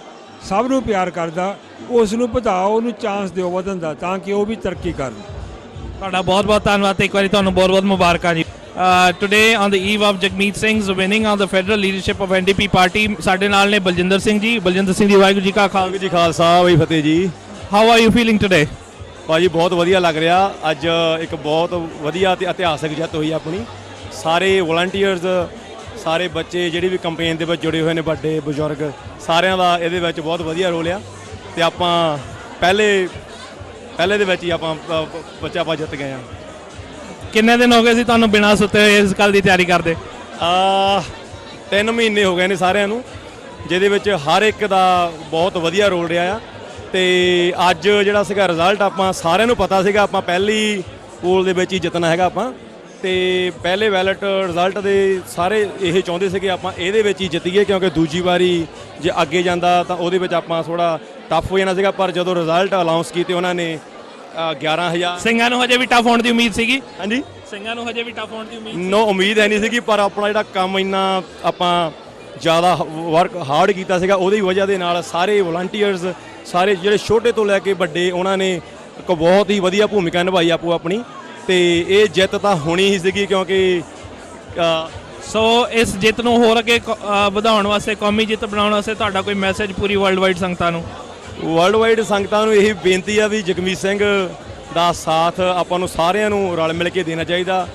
ਸਭ ਨੂੰ ਪਿਆਰ ਕਰਦਾ, ਉਸ ਨੂੰ ਵਧਾਓ, ਉਹਨੂੰ ਚਾਂਸ ਦਿਓ ਵਧਣ ਦਾ, ਤਾਂ ਕਿ ਉਹ ਵੀ ਤਰੱਕੀ ਕਰਨ। ਤੁਹਾਡਾ ਬਹੁਤ ਬਹੁਤ ਧੰਨਵਾਦ ਤੇ ਇੱਕ ਵਾਰੀ ਤੁਹਾਨੂੰ ਬਹੁਤ ਬਹੁਤ ਮੁਬਾਰਕਾਂ ਜੀ। Today on the eve of Jagmeet Singh's winning on the federal leadership of NDP party, ਸਾਡੇ ਨਾਲ ਨੇ ਬਲਜਿੰਦਰ ਸਿੰਘ ਜੀ। ਬਲਜਿੰਦਰ ਸਿੰਘ ਜੀ, ਵਾਹਿਗੁਰੂ ਜੀ ਕਾ ਖਾਲਸਾ ਜੀ ਖਾਲਸਾ, ਵਾਹਿ ਫਤਿਹ ਜੀ। How are you feeling today? ਭਾਜੀ ਬਹੁਤ ਵਧੀਆ ਲੱਗ ਰਿਹਾ। ਅੱਜ ਇੱਕ ਬਹੁਤ ਵਧੀਆ ਤੇ ਇਤਿਹਾਸਕ ਜਿੱਤ ਹੋਈ ਆਪਣੀ। ਸਾਰੇ ਵਲੰਟੀਅਰਸ, ਸਾਰੇ ਬੱਚੇ ਜਿਹੜੇ ਵੀ ਕੈਂਪੇਨ ਦੇ ਵਿੱਚ ਜੁੜੇ ਹੋਏ ਨੇ, ਵੱਡੇ ਬਜ਼ੁਰਗ, ਸਾਰਿਆਂ ਦਾ ਇਹਦੇ ਵਿੱਚ ਬਹੁਤ ਵਧੀਆ ਰੋਲ ਆ। ਤੇ ਆਪਾਂ ਪਹਿਲੇ ਦੇ ਵਿੱਚ ਹੀ ਆਪਾਂ ਜਿੱਤ ਗਏ ਆ। ਕਿੰਨੇ ਦਿਨ ਹੋ ਗਏ ਸੀ ਤੁਹਾਨੂੰ ਬਿਨਾਂ ਸੁੱਤੇ ਹੋਏ ਇਸ ਗੱਲ ਦੀ ਤਿਆਰੀ ਕਰਦੇ? 3 ਮਹੀਨੇ ਹੋ ਗਏ ਨੇ ਸਾਰਿਆਂ ਨੂੰ, ਜਿਹਦੇ ਵਿੱਚ ਹਰ ਇੱਕ ਦਾ ਬਹੁਤ ਵਧੀਆ ਰੋਲ ਰਿਹਾ ਆ। ਤੇ ਅੱਜ ਜਿਹੜਾ ਸੀਗਾ ਰਿਜ਼ਲਟ, ਆਪਾਂ ਸਾਰਿਆਂ ਨੂੰ ਪਤਾ ਸੀਗਾ ਆਪਾਂ ਪਹਿਲੀ ਪੋਲ ਦੇ ਵਿੱਚ ਹੀ ਜਿੱਤਣਾ ਹੈਗਾ ਆਪਾਂ। ਤੇ ਪਹਿਲੇ ਬੈਲਟ ਰਿਜ਼ਲਟ ਦੇ ਸਾਰੇ ਇਹ ਚਾਹੁੰਦੇ ਸੀਗੇ ਆਪਾਂ ਇਹਦੇ ਵਿੱਚ ਹੀ ਜਿੱਤੀਏ, ਕਿਉਂਕਿ ਦੂਜੀ ਵਾਰੀ ਜੇ ਅੱਗੇ ਜਾਂਦਾ ਤਾਂ ਉਹਦੇ ਵਿੱਚ ਆਪਾਂ ਥੋੜਾ ਟਫ ਹੋ ਜਾਣਾ ਸੀਗਾ। ਪਰ ਜਦੋਂ ਰਿਜ਼ਲਟ ਅਨਾਉਂਸ ਕੀਤੇ ਉਹਨਾਂ ਨੇ 11,000 ਸਿੰਘਾਂ ਨੂੰ ਹਜੇ ਵੀ ਟਫ ਹੋਣ ਦੀ ਉਮੀਦ ਸੀਗੀ? ਹਾਂਜੀ, ਸਿੰਘਾਂ ਨੂੰ ਹਜੇ ਵੀ ਟਫ ਹੋਣ ਦੀ ਉਮੀਦ? ਨੋ, ਉਮੀਦ ਹੈ ਨਹੀਂ ਸੀਗੀ, ਪਰ ਆਪਣਾ ਜਿਹੜਾ ਕੰਮ ਇੰਨਾ ਆਪਾਂ ਜ਼ਿਆਦਾ ਵਰਕ ਹਾਰਡ ਕੀਤਾ ਸੀਗਾ, ਉਹਦੀ ਵਜ੍ਹਾ ਦੇ ਨਾਲ ਸਾਰੇ ਵਲੰਟੀਅਰਸ, ਸਾਰੇ ਜਿਹੜੇ ਛੋਟੇ ਤੋਂ ਲੈ ਕੇ ਵੱਡੇ, ਉਹਨਾਂ ਨੇ ਇੱਕ ਬਹੁਤ ਹੀ ਵਧੀਆ ਭੂਮਿਕਾ ਨਿਭਾਈ ਆਪੋ ਆਪਣੀ। ਤੇ ਇਹ ਜਿੱਤ ਤਾਂ ਹੋਣੀ ਹੀ ਸੀਗੀ, ਕਿਉਂਕਿ ਸੋ ਇਸ ਜਿੱਤ ਨੂੰ ਹੋਰ ਅੱਗੇ ਵਧਾਉਣ ਵਾਸਤੇ, ਕੌਮੀ ਜਿੱਤ ਬਣਾਉਣ ਵਾਸਤੇ ਤੁਹਾਡਾ ਕੋਈ ਮੈਸੇਜ ਪੂਰੀ ਵਰਲਡ ਵਾਈਡ ਸੰਗਤਾਂ ਨੂੰ? ਵਰਲਡ ਵਾਈਡ ਸੰਗਤਾਂ ਨੂੰ ਇਹੀ ਬੇਨਤੀ ਆ ਵੀ ਜਗਮੀਤ ਸਿੰਘ ਦਾ ਸਾਥ ਆਪਾਂ ਨੂੰ ਸਾਰਿਆਂ ਨੂੰ ਰਲ ਮਿਲ ਕੇ ਦੇਣਾ ਚਾਹੀਦਾ,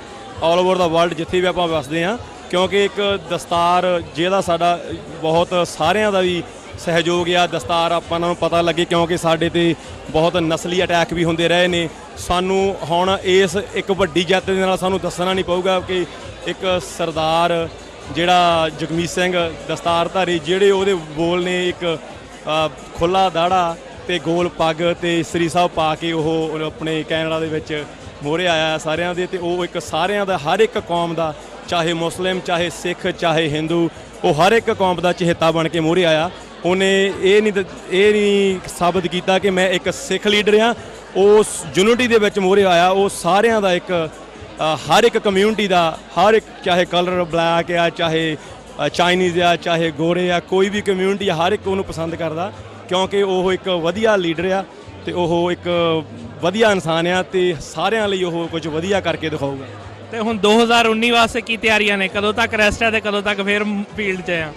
ਆਲ ਓਵਰ ਦਾ ਵਰਲਡ ਜਿੱਥੇ ਵੀ ਆਪਾਂ ਵਸਦੇ ਹਾਂ। ਕਿਉਂਕਿ ਇੱਕ ਦਸਤਾਰ ਜਿਹਦਾ ਸਾਡਾ ਬਹੁਤ ਸਾਰਿਆਂ ਦਾ ਵੀ ਸਹਿਯੋਗ ਆ, ਦਸਤਾਰ ਆਪਾਂ ਨੂੰ ਪਤਾ ਲੱਗੇ, ਕਿਉਂਕਿ ਸਾਡੇ ਤੇ ਬਹੁਤ ਨਸਲੀ ਅਟੈਕ ਵੀ ਹੁੰਦੇ ਰਹੇ ਨੇ। ਸਾਨੂੰ ਹੁਣ ਇਸ ਇੱਕ ਵੱਡੀ ਜਿੱਤ ਦੇ ਨਾਲ ਸਾਨੂੰ ਦੱਸਣਾ ਨਹੀਂ ਪਊਗਾ ਕਿ ਇੱਕ ਸਰਦਾਰ ਜਿਹੜਾ ਜਗਮੀਤ ਸਿੰਘ ਦਸਤਾਰਧਾਰੀ, ਜਿਹੜੇ ਉਹਦੇ ਬੋਲ ਨੇ ਇੱਕ ਖੁੱਲਾ ਦਾੜਾ ਤੇ ਗੋਲ ਪੱਗ ਤੇ ਸ੍ਰੀ ਸਾਹਿਬ ਪਾ ਕੇ ਉਹ ਆਪਣੇ ਕੈਨੇਡਾ ਦੇ ਵਿੱਚ ਮੋਹਰੇ ਆਇਆ ਸਾਰਿਆਂ ਦੇ। ਤੇ ਉਹ ਇੱਕ ਸਾਰਿਆਂ ਦਾ, ਹਰ ਇੱਕ ਕੌਮ ਦਾ, ਚਾਹੇ ਮੁਸਲਿਮ, ਚਾਹੇ ਸਿੱਖ, ਚਾਹੇ ਹਿੰਦੂ, ਉਹ ਹਰ ਇੱਕ ਕੌਮ ਦਾ ਚਹੇਤਾ ਬਣ ਕੇ ਮੋਹਰੇ ਆਇਆ। ਉਹਨੇ ਇਹ ਨਹੀਂ ਸਾਬਤ ਕੀਤਾ ਕਿ ਮੈਂ ਇੱਕ ਸਿੱਖ ਲੀਡਰ ਹਾਂ, ਉਸ ਯੂਨਿਟੀ ਦੇ ਵਿੱਚ ਮੋਹਰੇ ਆਇਆ। ਉਹ ਸਾਰਿਆਂ ਦਾ ਇੱਕ, ਹਰ ਇੱਕ ਕਮਿਊਨਿਟੀ ਦਾ, ਹਰ ਇੱਕ, ਚਾਹੇ ਕਲਰ ਬਲੈਕ ਆ, ਚਾਹੇ ਚਾਈਨੀਜ਼ ਆ, ਚਾਹੇ ਗੋਰੇ ਆ, ਕੋਈ ਵੀ ਕਮਿਊਨਿਟੀ, ਹਰ ਇੱਕ ਉਹਨੂੰ ਪਸੰਦ ਕਰਦਾ, ਕਿਉਂਕਿ ਉਹ ਇੱਕ ਵਧੀਆ ਲੀਡਰ ਆ ਤੇ ਉਹ ਇੱਕ ਵਧੀਆ ਇਨਸਾਨ ਆ ਤੇ ਸਾਰਿਆਂ ਲਈ ਉਹ ਕੁਝ ਵਧੀਆ ਕਰਕੇ ਦਿਖਾਊਗਾ। ਤੇ ਹੁਣ 2019 ਵਾਸਤੇ ਕੀ ਤਿਆਰੀਆਂ ਨੇ? ਕਦੋਂ ਤੱਕ ਰੈਸਟ ਹੈ ਤੇ ਕਦੋਂ ਤੱਕ ਫਿਰ ਫੀਲਡ 'ਚ ਆ?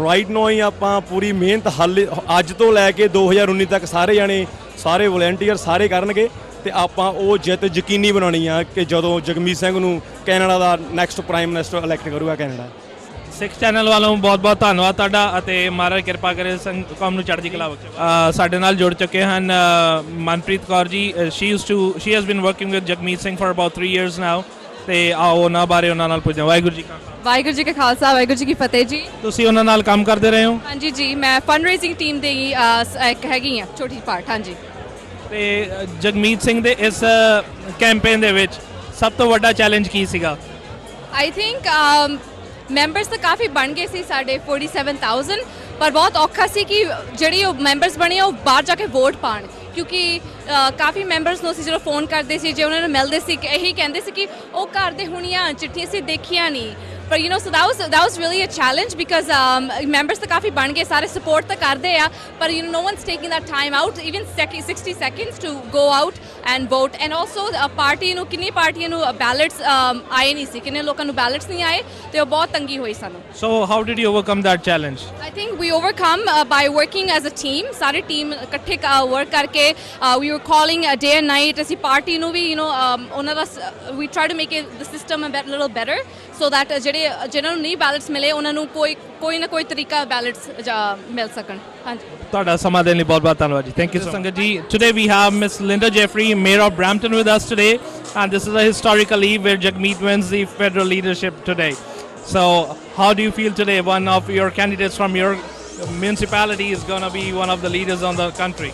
ਰਾਈਟ ਨੋ ਹੀ ਆਪਾਂ ਪੂਰੀ ਮਿਹਨਤ ਹਾਲੇ ਅੱਜ ਤੋਂ ਲੈ ਕੇ 2019 ਤੱਕ ਸਾਰੇ ਜਾਣੇ, ਸਾਰੇ ਵਲੰਟੀਅਰ ਸਾਰੇ ਕਰਨਗੇ ਤੇ ਆਪਾਂ ਉਹ ਜਿੱਤ ਯਕੀਨੀ ਬਣਾਉਣੀ ਆ ਕਿ ਜਦੋਂ ਜਗਮੀਤ ਸਿੰਘ ਨੂੰ ਕੈਨੇਡਾ ਦਾ ਨੈਕਸਟ ਪ੍ਰਾਈਮ ਮਿਨਿਸਟਰ ਇਲੈਕਟ ਕਰੂਗਾ ਕੈਨੇਡਾ। ਸਿੱਖ ਚੈਨਲ ਵੱਲੋਂ ਬਹੁਤ ਬਹੁਤ ਧੰਨਵਾਦ ਤੁਹਾਡਾ ਅਤੇ ਮਹਾਰਾਜ ਕਿਰਪਾ ਕਰੇ ਕੌਮ ਨੂੰ ਚੜ੍ਹਦੀ ਕਲਾ ਬਖਸ਼ੇ। ਸਾਡੇ ਨਾਲ ਜੁੜ ਚੁੱਕੇ ਹਨ Manpreet Kaur ji. She has been working with Jagmeet Singh for about 3 years now. ਤੇ ਆਓ ਉਹਨਾਂ ਬਾਰੇ ਉਹਨਾਂ ਨਾਲ ਪੁੱਛਦੇ ਹਾਂ। ਵਾਹਿਗੁਰੂ ਜੀ ਕਾ ਵਾਹਿਗੁਰੂ ਜੀ ਕਾ ਖਾਲਸਾ, ਵਾਹਿਗੁਰੂ ਜੀ ਕੀ ਫਤਿਹ ਜੀ। ਤੁਸੀਂ ਉਹਨਾਂ ਨਾਲ ਕੰਮ ਕਰਦੇ ਰਹੇ ਹੋ? ਹਾਂਜੀ ਜੀ, ਮੈਂ ਫੰਡ ਰੇਜ਼ਿੰਗ ਟੀਮ ਦੇ ਇੱਕ ਹੈਗੀ ਆ ਛੋਟੀ ਪਾਰਟ। ਹਾਂਜੀ। ਤੇ ਜਗਮੀਤ ਸਿੰਘ ਦੇ ਇਸ ਕੈਂਪੇਨ ਦੇ ਵਿੱਚ ਸਭ ਤੋਂ ਵੱਡਾ ਚੈਲੰਜ ਕੀ ਸੀਗਾ? ਆਈ ਥਿੰਕ ਮੈਂਬਰਸ ਤਾਂ ਕਾਫੀ ਬਣ ਗਏ ਸੀ ਸਾਡੇ 47,000, ਪਰ ਬਹੁਤ ਔਖਾ ਸੀ ਕਿ ਜਿਹੜੀ ਉਹ ਮੈਂਬਰਸ ਬਣੇ ਉਹ ਬਾਹਰ ਜਾ ਕੇ ਵੋਟ ਪਾਣ, ਕਿਉਂਕਿ ਕਾਫੀ ਮੈਂਬਰਸ ਨੂੰ ਅਸੀਂ ਜਦੋਂ ਫੋਨ ਕਰਦੇ ਸੀ, ਜੇ ਉਹਨਾਂ ਨੂੰ ਮਿਲਦੇ ਸੀ, ਕਿ ਇਹੀ ਕਹਿੰਦੇ ਸੀ ਕਿ ਉਹ ਘਰ ਦੇ ਹੁਣੀਆਂ ਚਿੱਠੀਆਂ ਅਸੀਂ ਦੇਖੀਆਂ ਨਹੀਂ, but you know, so that was really a challenge because members तो काफी बन गए, सारे support तो कर दे या, but you know, no one's taking that time out, even 60 seconds to go out and vote. And also party ਨੂੰ किन्नी पार्टियां ਨੂੰ ballots आए नहीं सी, किन्ने लोगों ਨੂੰ ballots नहीं आए, तो बहुत तंगी हुई सानू. So how did you overcome that challenge? I think we overcome by working as a team. सारी team इकट्ठे work करके we were calling day and night. ऐसी party ਨੂੰ भी you know ਉਹਨਾਂ ਦਾ we try to make it the system a little better so that ਜਿਹੜੇ ਜਿਹਨਾਂ ਨੂੰ ਨਹੀਂ ballots ਮਿਲੇ ਉਹਨਾਂ ਨੂੰ ਕੋਈ ਨਾ ਕੋਈ ਤਰੀਕਾ ballots ਮਿਲ ਸਕਣ. ਹਾਂਜੀ. ਤੁਹਾਡਾ ਸਮਾਂ ਦੇਣ ਲਈ ਬਹੁਤ-ਬਹੁਤ ਧੰਨਵਾਦ ਜੀ. Thank you ਸੰਗਤ ਜੀ. Today we have Miss Linda Jeffrey, Mayor of Brampton, with us today, and this is a historical eve where Jagmeet wins the federal leadership today. So how do you feel today? One of your candidates from your municipality is going to be one of the leaders on the country.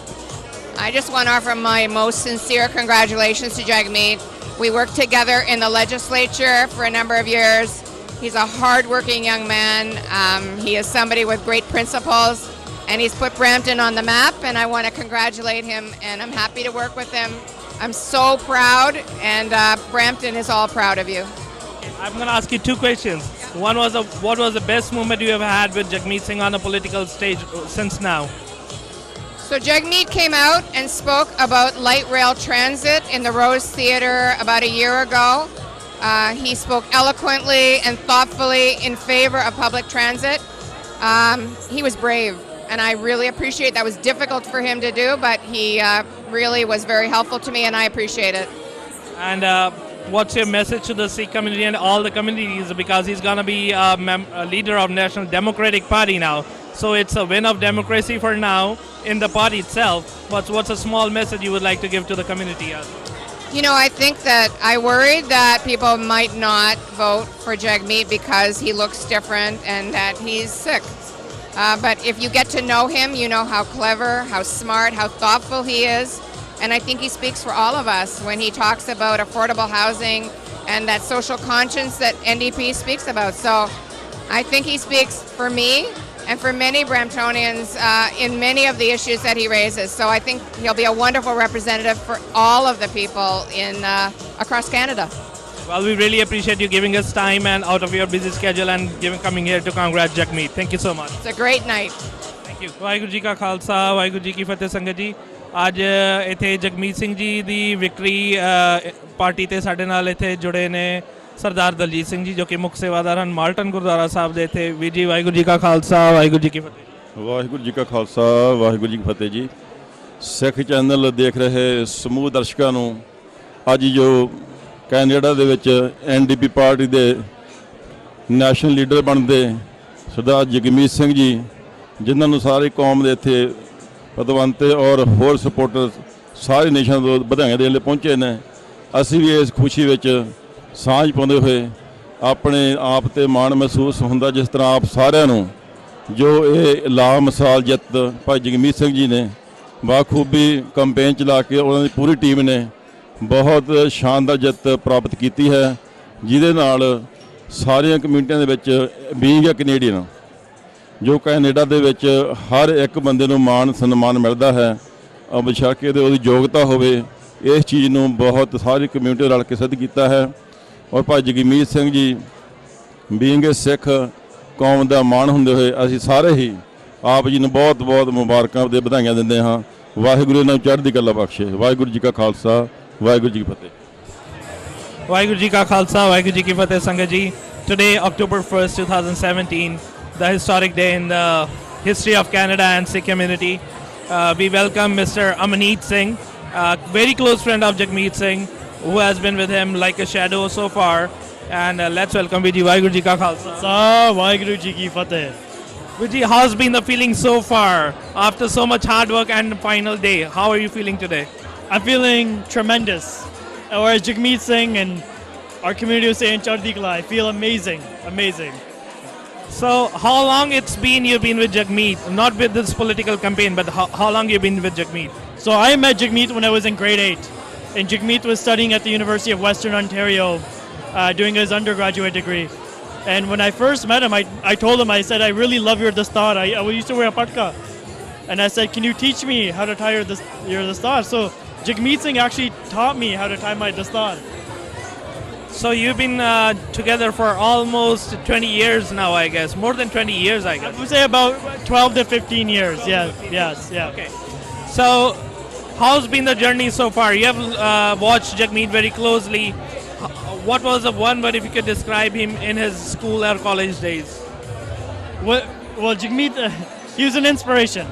I just want to offer my most sincere congratulations to Jagmeet. We worked together in the legislature for a number of years. He's a hard-working young man. He is somebody with great principles, and he's put Brampton on the map, and I want to congratulate him, and I'm happy to work with him. I'm so proud, and Brampton is all proud of you. I'm going to ask you two questions. One was, what was the best moment you have had with Jagmeet Singh on a political stage since now? So Jagmeet came out and spoke about light rail transit in the Rose Theatre about a year ago. He spoke eloquently and thoughtfully in favor of public transit. He was brave, and I really appreciate that. Was difficult for him to do, but he really was very helpful to me, and I appreciate it. And what's your message to the Sikh community and all the communities, because he's going to be a leader of National Democratic Party now, so it's a win of democracy for now in the party itself. What's a small message you would like to give to the community? You know, I think that I worried that people might not vote for Jagmeet because he looks different and that he's sick. But if you get to know him, you know how clever, how smart, how thoughtful he is. And I think he speaks for all of us when he talks about affordable housing and that social conscience that NDP speaks about. So I think he speaks for me and for many Bramptonians in many of the issues that he raises. So I think he'll be a wonderful representative for all of the people in across Canada. Well, we really appreciate you giving us time and out of your busy schedule and coming here to congratulate Jagmeet. Thank you so much. It's a great night. Thank you. Waheguru ji ਕਾ ਖਾਲਸਾ, ਵਾਹਿਗੁਰੂ ਜੀ ਕੀ ਫਤਿਹ ਸੰਗਤ ਜੀ. ਅੱਜ ਇੱਥੇ ਜਗਮੀਤ ਸਿੰਘ ਜੀ ਦੀ victory party ਤੇ ਸਾਡੇ ਨਾਲ ਇੱਥੇ ਜੁੜੇ ਨੇ ਸਰਦਾਰ ਦਲਜੀਤ ਸਿੰਘ ਜੀ, ਜੋ ਕਿ ਮੁੱਖ ਸੇਵਾਦਾਰ ਹਨ ਮਾਲਟਨ ਗੁਰਦੁਆਰਾ ਸਾਹਿਬ ਦੇ ਇੱਥੇ. ਵੀਰ ਜੀ ਵਾਹਿਗੁਰੂ ਜੀ ਕਾ ਖਾਲਸਾ, ਵਾਹਿਗੁਰੂ ਜੀ ਕੀ ਫਤਿਹ. ਵਾਹਿਗੁਰੂ ਜੀ ਕਾ ਖਾਲਸਾ, ਵਾਹਿਗੁਰੂ ਜੀ ਕੀ ਫਤਿਹ ਜੀ. ਸਿੱਖ ਚੈਨਲ ਦੇਖ ਰਹੇ ਸਮੂਹ ਦਰਸ਼ਕਾਂ ਨੂੰ ਅੱਜ ਜੋ ਕੈਨੇਡਾ ਦੇ ਵਿੱਚ ਐਨਡੀਪੀ ਪਾਰਟੀ ਦੇ ਨੈਸ਼ਨਲ ਲੀਡਰ ਬਣਦੇ ਸਰਦਾਰ ਜਗਮੀਤ ਸਿੰਘ ਜੀ, ਜਿਨ੍ਹਾਂ ਨੂੰ ਸਾਰੀ ਕੌਮ ਦੇ ਇੱਥੇ ਪਦਵੰਤੇ ਔਰ ਹੋਰ ਸਪੋਰਟਰ ਸਾਰੇ ਨੇਸ਼ਨ ਤੋਂ ਵਧਾਈਆਂ ਦੇਣ ਲਈ ਪਹੁੰਚੇ ਨੇ. ਅਸੀਂ ਵੀ ਇਸ ਖੁਸ਼ੀ ਵਿੱਚ ਸਾਂਝ ਪਾਉਂਦੇ ਹੋਏ ਆਪਣੇ ਆਪ 'ਤੇ ਮਾਣ ਮਹਿਸੂਸ ਹੁੰਦਾ, ਜਿਸ ਤਰ੍ਹਾਂ ਆਪ ਸਾਰਿਆਂ ਨੂੰ ਜੋ ਇਹ ਲਾਮਿਸਾਲ ਜਿੱਤ ਭਾਈ ਜਗਮੀਤ ਸਿੰਘ ਜੀ ਨੇ ਬਾਖੂਬੀ ਕੰਪੇਨ ਚਲਾ ਕੇ ਉਹਨਾਂ ਦੀ ਪੂਰੀ ਟੀਮ ਨੇ ਬਹੁਤ ਸ਼ਾਨਦਾਰ ਜਿੱਤ ਪ੍ਰਾਪਤ ਕੀਤੀ ਹੈ, ਜਿਹਦੇ ਨਾਲ ਸਾਰੀਆਂ ਕਮਿਊਨਿਟੀਆਂ ਦੇ ਵਿੱਚ ਬੀਇੰਗ ਅ ਕੈਨੇਡੀਅਨ ਜੋ ਕੈਨੇਡਾ ਦੇ ਵਿੱਚ ਹਰ ਇੱਕ ਬੰਦੇ ਨੂੰ ਮਾਣ ਸਨਮਾਨ ਮਿਲਦਾ ਹੈ, ਬੇਸ਼ੱਕ ਉਹਦੀ ਯੋਗਤਾ ਹੋਵੇ. ਇਸ ਚੀਜ਼ ਨੂੰ ਬਹੁਤ ਸਾਰੀ ਕਮਿਊਨਿਟੀ ਰਲ ਕੇ ਸਿੱਧ ਕੀਤਾ ਹੈ. ਔਰ ਭਾਈ ਜਗਮੀਤ ਸਿੰਘ ਜੀ ਬੀਇੰਗ ਏ ਸਿੱਖ ਕੌਮ ਦਾ ਮਾਣ ਹੁੰਦੇ ਹੋਏ ਅਸੀਂ ਸਾਰੇ ਹੀ ਆਪ ਜੀ ਨੂੰ ਬਹੁਤ ਬਹੁਤ ਮੁਬਾਰਕਾਂ ਤੇ ਵਧਾਈਆਂ ਦਿੰਦੇ ਹਾਂ. ਵਾਹਿਗੁਰੂ ਇਹਨਾਂ ਨੂੰ ਚੜ੍ਹਦੀ ਕਲਾ ਬਖਸ਼ੇ. ਵਾਹਿਗੁਰੂ ਜੀ ਕਾ ਖਾਲਸਾ, ਵਾਹਿਗੁਰੂ ਜੀ ਕੀ ਫਤਿਹ. ਵਾਹਿਗੁਰੂ ਜੀ ਕਾ ਖਾਲਸਾ, ਵਾਹਿਗੁਰੂ ਜੀ ਕੀ ਫਤਿਹ ਸੰਗਤ ਜੀ. Today, October 1st, 2017, the historic day in the history of Canada and Sikh community. We welcome Mr. Amanit Singh, a very close friend of Jagmeet Singh, who has been with him like a shadow so far. And let's welcome Viji. Vaheguru Ji Ka Khalsa. Vaheguru Ji Ki Fateh. Viji, how's been the feeling so far after so much hard work and final day? How are you feeling today? I'm feeling tremendous. Or as Jagmeet Singh and our community will say in Chardi Kala, I feel amazing, amazing. So how long it's been you've been with Jagmeet? Not with this political campaign, but how long you've been with Jagmeet? So I met Jagmeet when I was in grade 8. And Jagmeet was studying at the University of Western Ontario, doing his undergraduate degree. And when I first met him, I told him, I said, I really love your dastar. I used to wear a patka. And I said, can you teach me how to tie your dastar? So Jagmeet Singh actually taught me how to tie my dastar. So you've been together for almost 20 years now, I guess. More than 20 years, I guess. I would say about 12 to 15 years. Yeah. Yes. Yeah. Okay. So, how's been the journey so far? You have watched Jagmeet very closely. What was the one word if you could describe him in his school or college days? Well, Jagmeet, he was an inspiration.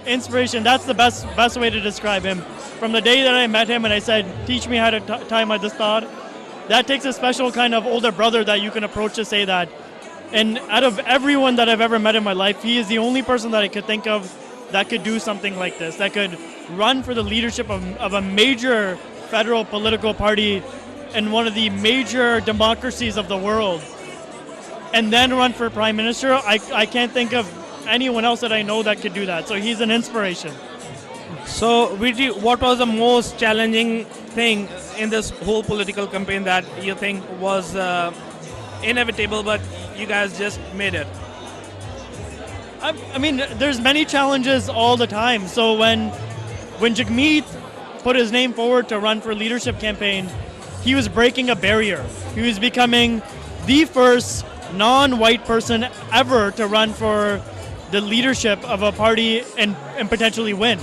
Inspiration. That's the best way to describe him. From the day that I met him and I said, "Teach me how to tie my dastar," that takes a special kind of older brother that you can approach to say that. And out of everyone that I've ever met in my life, he is the only person that I could think of that could do something like this, that could run for the leadership of a major federal political party in one of the major democracies of the world, and then run for prime minister. I can't think of anyone else that I know that could do that. So he's an inspiration. So, Vijay, what was the most challenging thing in this whole political campaign that you think was inevitable, but you guys just made it? I mean, there's many challenges all the time. So when Jagmeet put his name forward to run for leadership campaign, he was breaking a barrier. He was becoming the first non-white person ever to run for the leadership of a party and potentially win.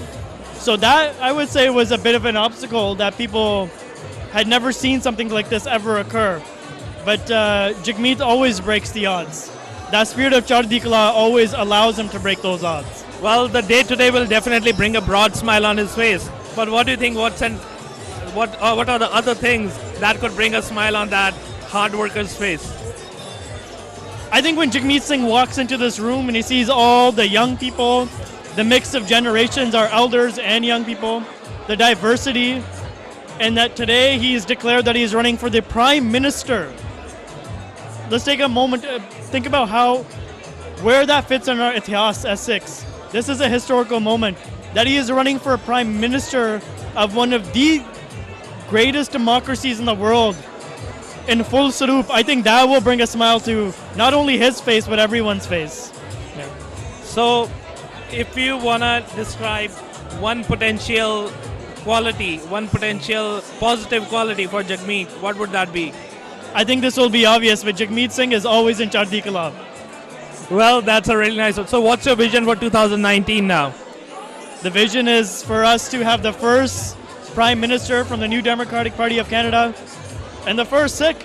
So that, I would say, was a bit of an obstacle that people had never seen something like this ever occur. But Jagmeet always breaks the odds. That spirit of Chardi Kala always allows him to break those odds. Well, the day today will definitely bring a broad smile on his face. But what do you think? What are the other things that could bring a smile on that hard worker's face? I think when Jagmeet Singh walks into this room and he sees all the young people, the mix of generations, our elders and young people, the diversity, and that today he's declared that he's running for the Prime Minister. Let's take a moment to think about where that fits in our Itihas S6. This is a historical moment that he is running for a Prime Minister of one of the greatest democracies in the world. In full sarup, I think that will bring a smile to not only his face, but everyone's face. Yeah. So, if you want to describe one potential quality, one potential positive quality for Jagmeet, what would that be? I think this will be obvious, but Jagmeet Singh is always in Chardi Kala. Well, that's a really nice one. So, what's your vision for 2019 now? The vision is for us to have the first Prime Minister from the New Democratic Party of Canada and the first Sikh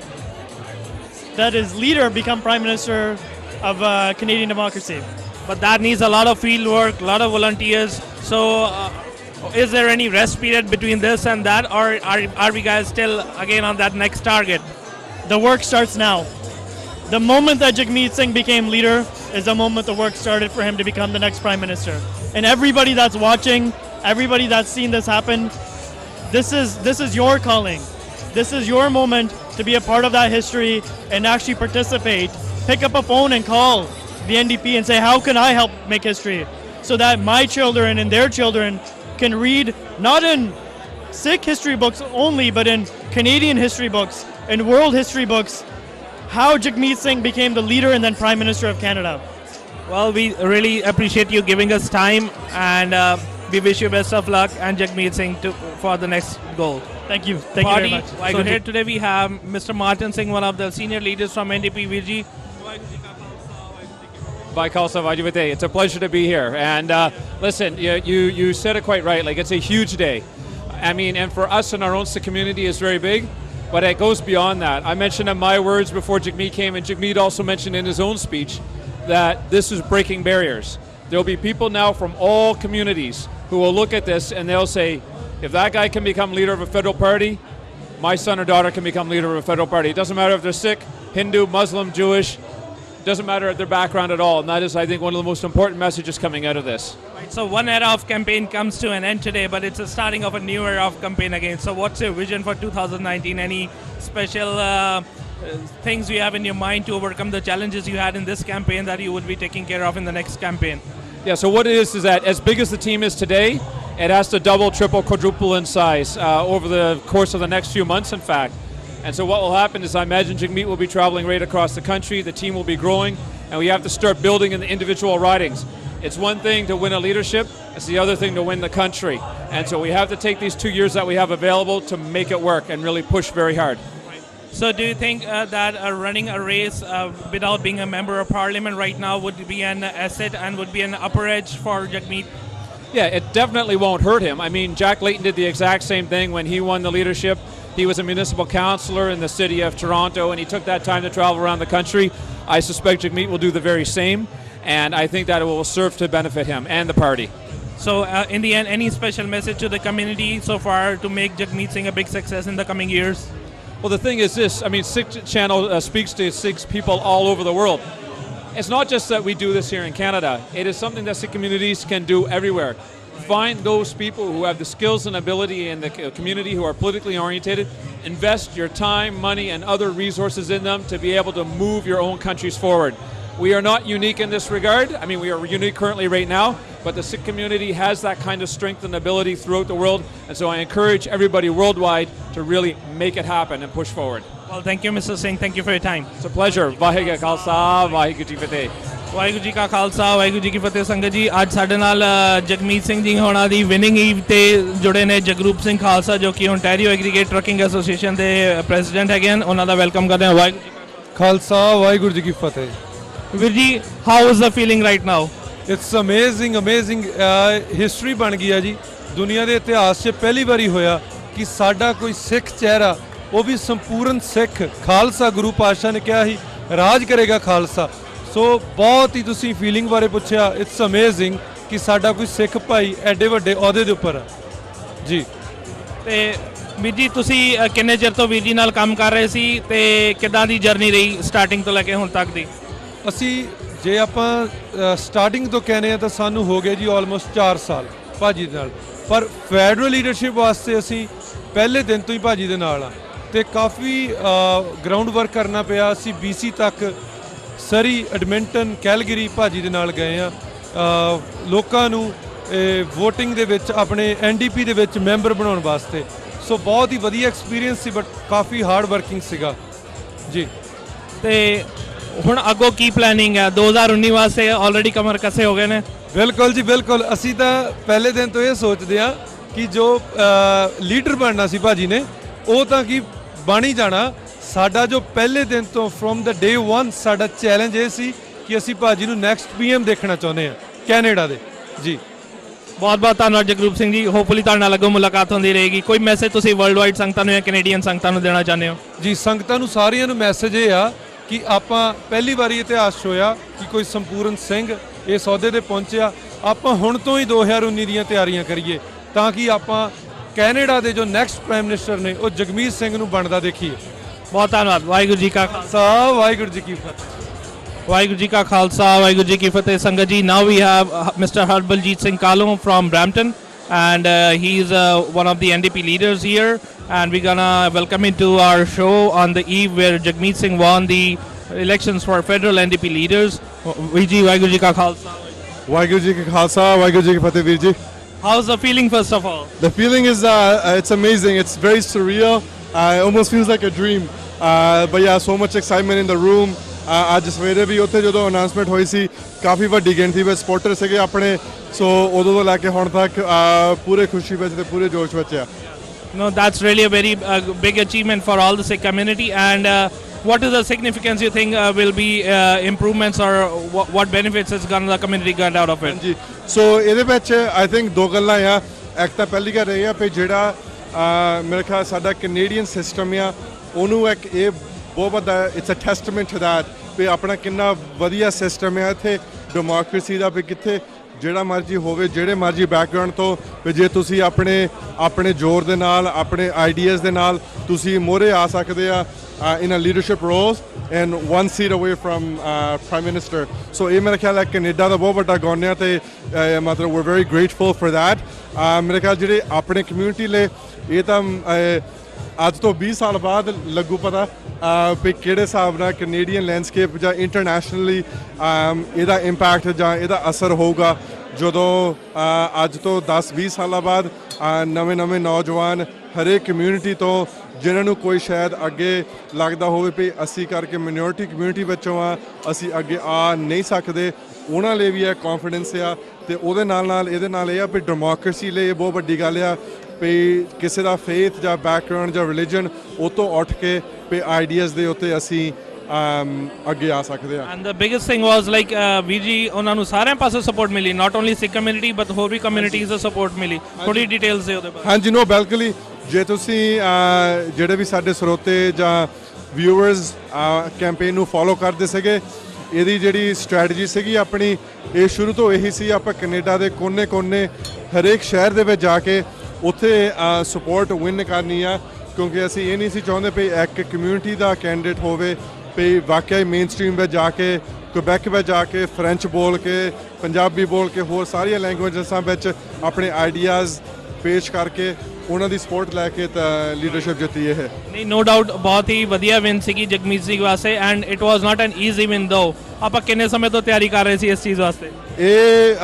that is leader become Prime Minister of Canadian democracy. But that needs a lot of field work, a lot of volunteers. So, is there any rest period between this and that, or are we guys still again on that next target? The work starts now. The moment that Jagmeet Singh became leader is the moment the work started for him to become the next Prime Minister. And everybody that's watching, everybody that's seen this happen, this is your calling. This is your moment to be a part of that history and actually participate. Pick up a phone and call the NDP and say, how can I help make history? So that my children and their children can read, not in Sikh history books only, but in Canadian history books and world history books, how Jagmeet Singh became the leader and then Prime Minister of Canada. Well, we really appreciate you giving us time, and we wish you best of luck and Jagmeet Singh for the next goal. Thank you. Thank you very much. So here today we have Mr. Martin Singh, one of the senior leaders from NDP. Virji. Bhai Khalsa Vajivate. It's a pleasure to be here. And listen, you said it quite right. Like, it's a huge day. I mean, and for us in our own Sikh community, it's very big, but it goes beyond that. I mentioned in my words before Jagmeet came, and Jagmeet also mentioned in his own speech that this is breaking barriers. There'll be people now from all communities who will look at this and they'll say, if that guy can become leader of a federal party, my son or daughter can become leader of a federal party. It doesn't matter if they're Sikh, Hindu, Muslim, Jewish, doesn't matter their background at all. And that is, I think, one of the most important messages coming out of this. Right, so one era of campaign comes to an end today, but it's a starting of a new era of campaign again. So what's your vision for 2019? Any special things you have in your mind to overcome the challenges you had in this campaign that you would be taking care of in the next campaign? Yeah, so what it is that as big as the team is today, it has to double, triple, quadruple in size over the course of the next few months, in fact. And so what will happen is I imagine Jagmeet will be traveling right across the country, the team will be growing, and we have to start building in the individual ridings. It's one thing to win a leadership, it's the other thing to win the country. And so we have to take these 2 years that we have available to make it work and really push very hard. So do you think that running a race without being a member of parliament right now would be an asset and would be an upper edge for Jagmeet? Yeah, it definitely won't hurt him. I mean, Jack Layton did the exact same thing when he won the leadership. He was a municipal councillor in the city of Toronto, and he took that time to travel around the country. I suspect Jagmeet will do the very same, and I think that it will serve to benefit him and the party. So in the end, any special message to the community so far to make Jagmeet Singh a big success in the coming years? Well, the thing is this, I mean, Sikh Channel speaks to Sikh people all over the world. It's not just that we do this here in Canada. It is something that Sikh communities can do everywhere. Find those people who have the skills and ability in the community who are politically oriented. Invest your time, money, and other resources in them to be able to move your own countries forward. We are not unique in this regard. I mean, we are unique currently right now, but the Sikh community has that kind of strength and ability throughout the world. And so I encourage everybody worldwide to really make it happen and push forward. Well, thank you, Mr. Singh. Thank you for your time. It's a pleasure. Vaheguru Khalsa, Vaheguru Ji Fateh. Waheguru ji ਕਾ ਖਾਲਸਾ ਵਾਹਿਗੁਰੂ ਜੀ ਕੀ ਫਤਿਹ ਸੰਗਤ ਜੀ ਅੱਜ ਸਾਡੇ ਨਾਲ ਜਗਮੀਤ ਸਿੰਘ ਜੀ ਹੋਣਾ ਦੀ winning Eve ਤੇ ਜੁੜੇ ਨੇ ਜਗਰੂਪ ਸਿੰਘ ਖਾਲਸਾ ਜੋ ਕਿ ਓਨਟਾਰੀਓ ਐਗਰੀਗੇਟ ਟਰੱਕਿੰਗ ਐਸੋਸੀਏਸ਼ਨ ਦੇ ਪ੍ਰੈਜ਼ੀਡੈਂਟ ਹੈਗੇ ਹਨ ਉਹਨਾਂ ਦਾ ਵੈਲਕਮ ਕਰਦੇ ਹਾਂ ਵਾਹਿਗੁਰੂ ਜੀ ਖਾਲਸਾ ਵਾਹਿਗੁਰੂ ਜੀ ਕੀ ਫਤਿਹ ਵੀਰ ਜੀ how is the feeling right now it's amazing history ਬਣ ਗਈ ਆ ਜੀ ਦੁਨੀਆ ਦੇ ਇਤਿਹਾਸ 'ਚ ਪਹਿਲੀ ਵਾਰੀ ਹੋਇਆ ਕਿ ਸਾਡਾ ਕੋਈ ਸਿੱਖ ਚਿਹਰਾ ਉਹ ਵੀ ਸੰਪੂਰਨ ਸਿੱਖ ਖਾਲਸਾ ਗੁਰੂ ਪਾਤਸ਼ਾਹ ਨੇ ਕਿਹਾ ਸੀ ਰਾਜ ਕਰੇਗਾ ਖਾਲਸਾ ਸੋ ਬਹੁਤ ਹੀ ਤੁਸੀਂ ਫੀਲਿੰਗ ਬਾਰੇ ਪੁੱਛਿਆ ਇਟਸ ਅਮੇਜ਼ਿੰਗ ਕਿ ਸਾਡਾ ਕੋਈ ਸਿੱਖ ਭਾਈ ਐਡੇ ਵੱਡੇ ਅਹੁਦੇ ਦੇ ਉੱਪਰ ਆ ਜੀ ਤੇ ਵੀਰ ਜੀ ਤੁਸੀਂ ਕਿੰਨੇ ਚਿਰ ਤੋਂ ਵੀਰ ਜੀ ਨਾਲ ਕੰਮ ਕਰ ਰਹੇ ਸੀ ਤੇ ਕਿੱਦਾਂ ਦੀ ਜਰਨੀ ਰਹੀ ਸਟਾਰਟਿੰਗ ਤੋਂ ਲੈ ਕੇ ਹੁਣ ਤੱਕ ਦੀ ਅਸੀਂ ਜੇ ਆਪਾਂ ਸਟਾਰਟਿੰਗ ਤੋਂ ਕਹਿੰਦੇ ਆ ਤਾਂ ਸਾਨੂੰ ਹੋ ਗਏ ਜੀ ਆਲਮੋਸਟ 4 ਸਾਲ ਭਾਜੀ ਦੇ ਨਾਲ ਪਰ ਫੈਡਰਲ ਲੀਡਰਸ਼ਿਪ ਵਾਸਤੇ ਅਸੀਂ ਪਹਿਲੇ ਦਿਨ ਤੋਂ ਹੀ ਭਾਜੀ ਦੇ ਨਾਲ ਆ ਤੇ ਕਾਫੀ ਗਰਾਊਂਡ ਵਰਕ ਕਰਨਾ ਪਿਆ ਅਸੀਂ BC ਤੱਕ ਸਰੀ ਐਡਮਿੰਟਨ ਕੈਲਗਰੀ ਭਾਜੀ ਦੇ ਨਾਲ ਗਏ ਆ ਲੋਕਾਂ ਨੂੰ ਵੋਟਿੰਗ ਦੇ ਵਿੱਚ ਆਪਣੇ NDP ਦੇ ਵਿੱਚ ਮੈਂਬਰ ਬਣਾਉਣ ਵਾਸਤੇ ਸੋ ਬਹੁਤ ਹੀ ਵਧੀਆ experience C but coffee hard working ਸੀਗਾ ਜੀ ਤੇ ਹੁਣ ਅੱਗੋਂ ਕੀ ਪਲੈਨਿੰਗ ਹੈ 2019 ਵਾਸਤੇ ਆਲਰੇਡੀ ਕਮਰ ਕੱਸੇ ਹੋ ਗਏ ਨੇ ਬਿਲਕੁਲ ਜੀ ਬਿਲਕੁਲ ਅਸੀਂ ਤਾਂ ਪਹਿਲੇ ਦਿਨ ਤੋਂ ਇਹ ਸੋਚਦੇ ਆ ਕਿ ਜੋ ਲੀਡਰ ਬਣਨਾ ਸੀ ਭਾਜੀ ਨੇ ਉਹ ਤਾਂ ਕੀ ਬਣ ਹੀ ਜਾਣਾ ਸਾਡਾ ਜੋ ਪਹਿਲੇ ਦਿਨ ਤੋਂ ਫਰੋਮ ਦਾ ਡੇ 1 ਸਾਡਾ ਚੈਲੰਜ ਇਹ ਸੀ ਕਿ ਅਸੀਂ ਭਾਜੀ ਨੂੰ ਨੈਕਸਟ PM ਦੇਖਣਾ ਚਾਹੁੰਦੇ ਆ ਕੈਨੇਡਾ ਦੇ ਜੀ ਬਹੁਤ ਬਹੁਤ ਧੰਨਵਾਦ ਜਗਰੂਪ ਸਿੰਘ ਜੀ ਹੋਪਫੁਲੀ ਤੁਹਾਡੇ ਨਾਲ ਅੱਗੋਂ ਮੁਲਾਕਾਤ ਹੁੰਦੀ ਰਹੇਗੀ ਕੋਈ ਮੈਸੇਜ ਤੁਸੀਂ ਵਰਲਡ ਵਾਈਡ ਸੰਗਤਾਂ ਨੂੰ ਜਾਂ ਕੈਨੇਡੀਅਨ ਸੰਗਤਾਂ ਨੂੰ ਦੇਣਾ ਚਾਹੁੰਦੇ ਹੋ ਜੀ ਸੰਗਤਾਂ ਨੂੰ ਸਾਰਿਆਂ ਨੂੰ ਮੈਸੇਜ ਇਹ ਆ ਕਿ ਆਪਾਂ ਪਹਿਲੀ ਵਾਰੀ ਇਤਿਹਾਸ 'ਚ ਹੋਇਆ ਕਿ ਕੋਈ ਸੰਪੂਰਨ ਸਿੰਘ ਇਸ ਅਹੁਦੇ ਤੇ ਪਹੁੰਚਿਆ ਆਪਾਂ ਹੁਣ ਤੋਂ ਹੀ 2019 ਦੀਆਂ ਤਿਆਰੀਆਂ ਕਰੀਏ ਤਾਂ ਕਿ ਆਪਾਂ ਕੈਨੇਡਾ ਦੇ ਜੋ ਨੈਕਸਟ ਪ੍ਰਾਈਮ ਮਿਨਿਸਟਰ ਨੇ ਉਹ ਜਗਮੀਤ ਸਿੰਘ ਨੂੰ ਬਣਦਾ ਦੇਖੀਏ ਬਹੁਤ ਧੰਨਵਾਦ ਵਾਹਿਗੁਰੂ ਜੀ ਕਾ ਖਾਲਸਾ ਵਾਹਿਗੁਰੂ ਜੀ ਕੀ ਫਤਿਹ ਵਾਹਿਗੁਰੂ ਜੀ ਕਾ ਖਾਲਸਾ ਵਾਹਿਗੁਰੂ ਜੀ ਕੀ ਫਤਿਹ ਸੰਗਤ ਜੀ now we have mister Harbaljit Singh Kalo from Brampton and he is one of the NDP leaders here and we're gonna welcome him to our show on the eve where Jagmeet Singh won the elections for federal NDP leaders ਵੀਰ ਜੀ ਵਾਹਿਗੁਰੂ ਜੀ ਕਾ ਖਾਲਸਾ ਵਾਹਿਗੁਰੂ ਜੀ ਕੀ ਖਾਲਸਾ ਵਾਹਿਗੁਰੂ ਜੀ ਕੀ ਫਤਿਹ ਵੀਰ ਜੀ how's the feeling first of all the feeling is it's amazing it's very surreal it almost feels like a dream but yeah so much excitement in the room ਅੱਜ ਸਵੇਰੇ ਵੀ ਉੱਥੇ ਜਦੋਂ announcement ਹੋਈ ਸੀ ਕਾਫੀ ਵੱਡੀ ਗਿਣਤੀ ਵਿੱਚ ਸਪੋਰਟਰ ਸੀਗੇ ਆਪਣੇ ਸੋ ਉਦੋਂ ਤੋਂ ਲੈ ਕੇ ਹੁਣ ਤੱਕ ਪੂਰੇ ਖੁਸ਼ੀ ਵਿੱਚ ਤੇ ਪੂਰੇ ਜੋਸ਼ ਵਿੱਚ ਆ No, that's really a very big achievement for all the Sikh community and what is the significance you think will be improvements or what benefits is going the community get out of it ਜੀ ਸੋ ਇਹਦੇ ਵਿੱਚ I think ਦੋ ਗੱਲਾਂ ਆ ਇੱਕ ਤਾਂ ਪਹਿਲੀ ਗੱਲ ਇਹ ਆ ਵੀ ਜਿਹੜਾ ਮੇਰੇ ਖਿਆਲ ਸਾਡਾ ਕੈਨੇਡੀਅਨ ਸਿਸਟਮ ਆ ਉਹਨੂੰ ਇੱਕ ਇਹ ਬਹੁਤ ਵੱਡਾ it's a testament to that ਵੀ ਆਪਣਾ ਕਿੰਨਾ ਵਧੀਆ ਸਿਸਟਮ ਆ ਇੱਥੇ ਡੈਮੋਕ੍ਰੇਸੀ ਦਾ ਵੀ ਕਿੱਥੇ ਜਿਹੜਾ ਮਰਜ਼ੀ ਹੋਵੇ ਜਿਹੜੇ ਮਰਜ਼ੀ ਬੈਕਗ੍ਰਾਉਂਡ ਤੋਂ ਵੀ ਜੇ ਤੁਸੀਂ ਆਪਣੇ ਜ਼ੋਰ ਦੇ ਨਾਲ ਆਪਣੇ ਆਈਡੀਆਜ਼ ਦੇ ਨਾਲ ਤੁਸੀਂ ਮੋਹਰੇ ਆ ਸਕਦੇ ਆ in a leadership roles and one seat away from Prime Minister. So ਇਹ ਮੇਰੇ ਖਿਆਲ ਹੈ ਕੈਨੇਡਾ ਦਾ ਬਹੁਤ ਵੱਡਾ ਗੁਣ ਹੈ ਤੇ ਮਤਲਬ we're very grateful for that. ਮੇਰੇ ਖਿਆਲ ਜਿਹੜੇ ਆਪਣੇ ਕਮਿਊਨਿਟੀ ਲਈ ਇਹ ਤਾਂ ਅੱਜ ਤੋਂ 20 ਸਾਲ ਬਾਅਦ ਲੱਗੂ ਪਤਾ ਵੀ ਕਿਹੜੇ ਹਿਸਾਬ ਨਾਲ ਕੈਨੇਡੀਅਨ ਲੈਂਡਸਕੇਪ ਜਾਂ ਇੰਟਰਨੈਸ਼ਨਲੀ ਇਹਦਾ ਇੰਪੈਕਟ ਜਾਂ ਇਹਦਾ ਅਸਰ ਹੋਊਗਾ ਜਦੋਂ ਅੱਜ ਤੋਂ 10-20 ਸਾਲਾਂ ਬਾਅਦ ਨਵੇਂ ਨੌਜਵਾਨ ਹਰੇਕ ਕਮਿਊਨਿਟੀ ਤੋਂ ਜਿਨ੍ਹਾਂ ਨੂੰ ਕੋਈ ਸ਼ਾਇਦ ਅੱਗੇ ਲੱਗਦਾ ਹੋਵੇ ਵੀ ਅਸੀਂ ਕਰਕੇ ਮਿਨੋਰਟੀ ਕਮਿਊਨਿਟੀ ਵਿੱਚੋਂ ਆ ਅਸੀਂ ਅੱਗੇ ਆ ਨਹੀਂ ਸਕਦੇ ਉਹਨਾਂ ਲਈ ਵੀ ਇਹ ਕੌਨਫੀਡੈਂਸ ਆ ਤੇ ਉਹਦੇ ਨਾਲ ਇਹਦੇ ਨਾਲ ਇਹ ਆ ਵੀ ਡੈਮੋਕ੍ਰੇਸੀ ਲਈ ਇਹ ਬਹੁਤ ਵੱਡੀ ਗੱਲ ਆ ਵੀ ਕਿਸੇ ਦਾ ਫੇਥ ਜਾਂ ਬੈਕਗ੍ਰਾਉਂਡ ਜਾਂ ਰਿਲੀਜਨ ਉਹ ਤੋਂ ਉੱਠ ਕੇ ਵੀ ਆਈਡੀਆਜ਼ ਦੇ ਉੱਤੇ ਅਸੀਂ ਅੱਗੇ ਆ ਸਕਦੇ ਹਾਂ। And the biggest thing was like ਵੀਰ ਜੀ ਉਹਨਾਂ ਨੂੰ ਸਾਰਿਆਂ ਪਾਸੋਂ ਸਪੋਰਟ ਮਿਲੀ, not only Sikh community but ਹੋਰ ਵੀ ਕਮਿਊਨਿਟੀਜ਼ ਦਾ ਸਪੋਰਟ ਮਿਲੀ। ਥੋੜੀ ਡਿਟੇਲਸ ਦੇ ਉਹਦੇ ਬਾਰੇ। ਹਾਂਜੀ, ਨੋ ਬਿਲਕੁਲ। ਜੇ ਤੁਸੀਂ ਜਿਹੜੇ ਵੀ ਸਾਡੇ ਸਰੋਤੇ ਜਾਂ ਵਿਊਅਰਸ ਕੈਂਪੇਨ ਨੂੰ ਫੋਲੋ ਕਰਦੇ ਸੀਗੇ, ਇਹਦੀ ਜਿਹੜੀ ਸਟ੍ਰੈਟਜੀ ਸੀਗੀ ਆਪਣੀ, ਇਹ ਸ਼ੁਰੂ ਤੋਂ ਇਹੀ ਸੀ, ਆਪਾਂ ਕੈਨੇਡਾ ਦੇ ਕੋਨੇ-ਕੋਨੇ ਹਰੇਕ ਸ਼ਹਿਰ ਦੇ ਵਿੱਚ ਜਾ ਕੇ ਉੱਥੇ ਸਪੋਰਟ ਵਿਨ ਕਰਨੀ ਆ, ਕਿਉਂਕਿ ਅਸੀਂ ਇਹ ਨਹੀਂ ਸੀ ਚਾਹੁੰਦੇ ਵੀ ਇੱਕ ਕਮਿਊਨਿਟੀ ਦਾ ਕੈਂਡੀਡੇਟ ਹੋਵੇ ਵੀ ਵਾਕਿਆ ਹੀ ਮੇਨ ਸਟ੍ਰੀਮ ਵਿੱਚ ਜਾ ਕੇ ਕੁਬੈਕ ਵਿੱਚ ਜਾ ਕੇ ਫ੍ਰੈਂਚ ਬੋਲ ਕੇ ਪੰਜਾਬੀ ਬੋਲ ਕੇ ਹੋਰ ਸਾਰੀਆਂ ਲੈਂਗੁਏਜਸਾਂ ਵਿੱਚ ਆਪਣੇ ਆਈਡੀਆਜ਼ ਪੇਸ਼ ਕਰਕੇ ਉਹਨਾਂ ਦੀ ਸਪੋਰਟ ਲੈ ਕੇ ਤਾਂ ਲੀਡਰਸ਼ਿਪ ਜਿੱਤੀ ਇਹ। ਨਹੀਂ, ਨੋ ਡਾਊਟ ਬਹੁਤ ਹੀ ਵਧੀਆ ਵਿਨ ਸੀਗੀ ਜਗਮੀਤ ਸਿੰਘ ਵਾਸਤੇ and it was not N easy win ਦੋ। ਆਪਾਂ ਕਿੰਨੇ ਸਮੇਂ ਤੋਂ ਤਿਆਰੀ ਕਰ ਰਹੇ ਸੀ ਇਸ ਚੀਜ਼ ਵਾਸਤੇ? ਇਹ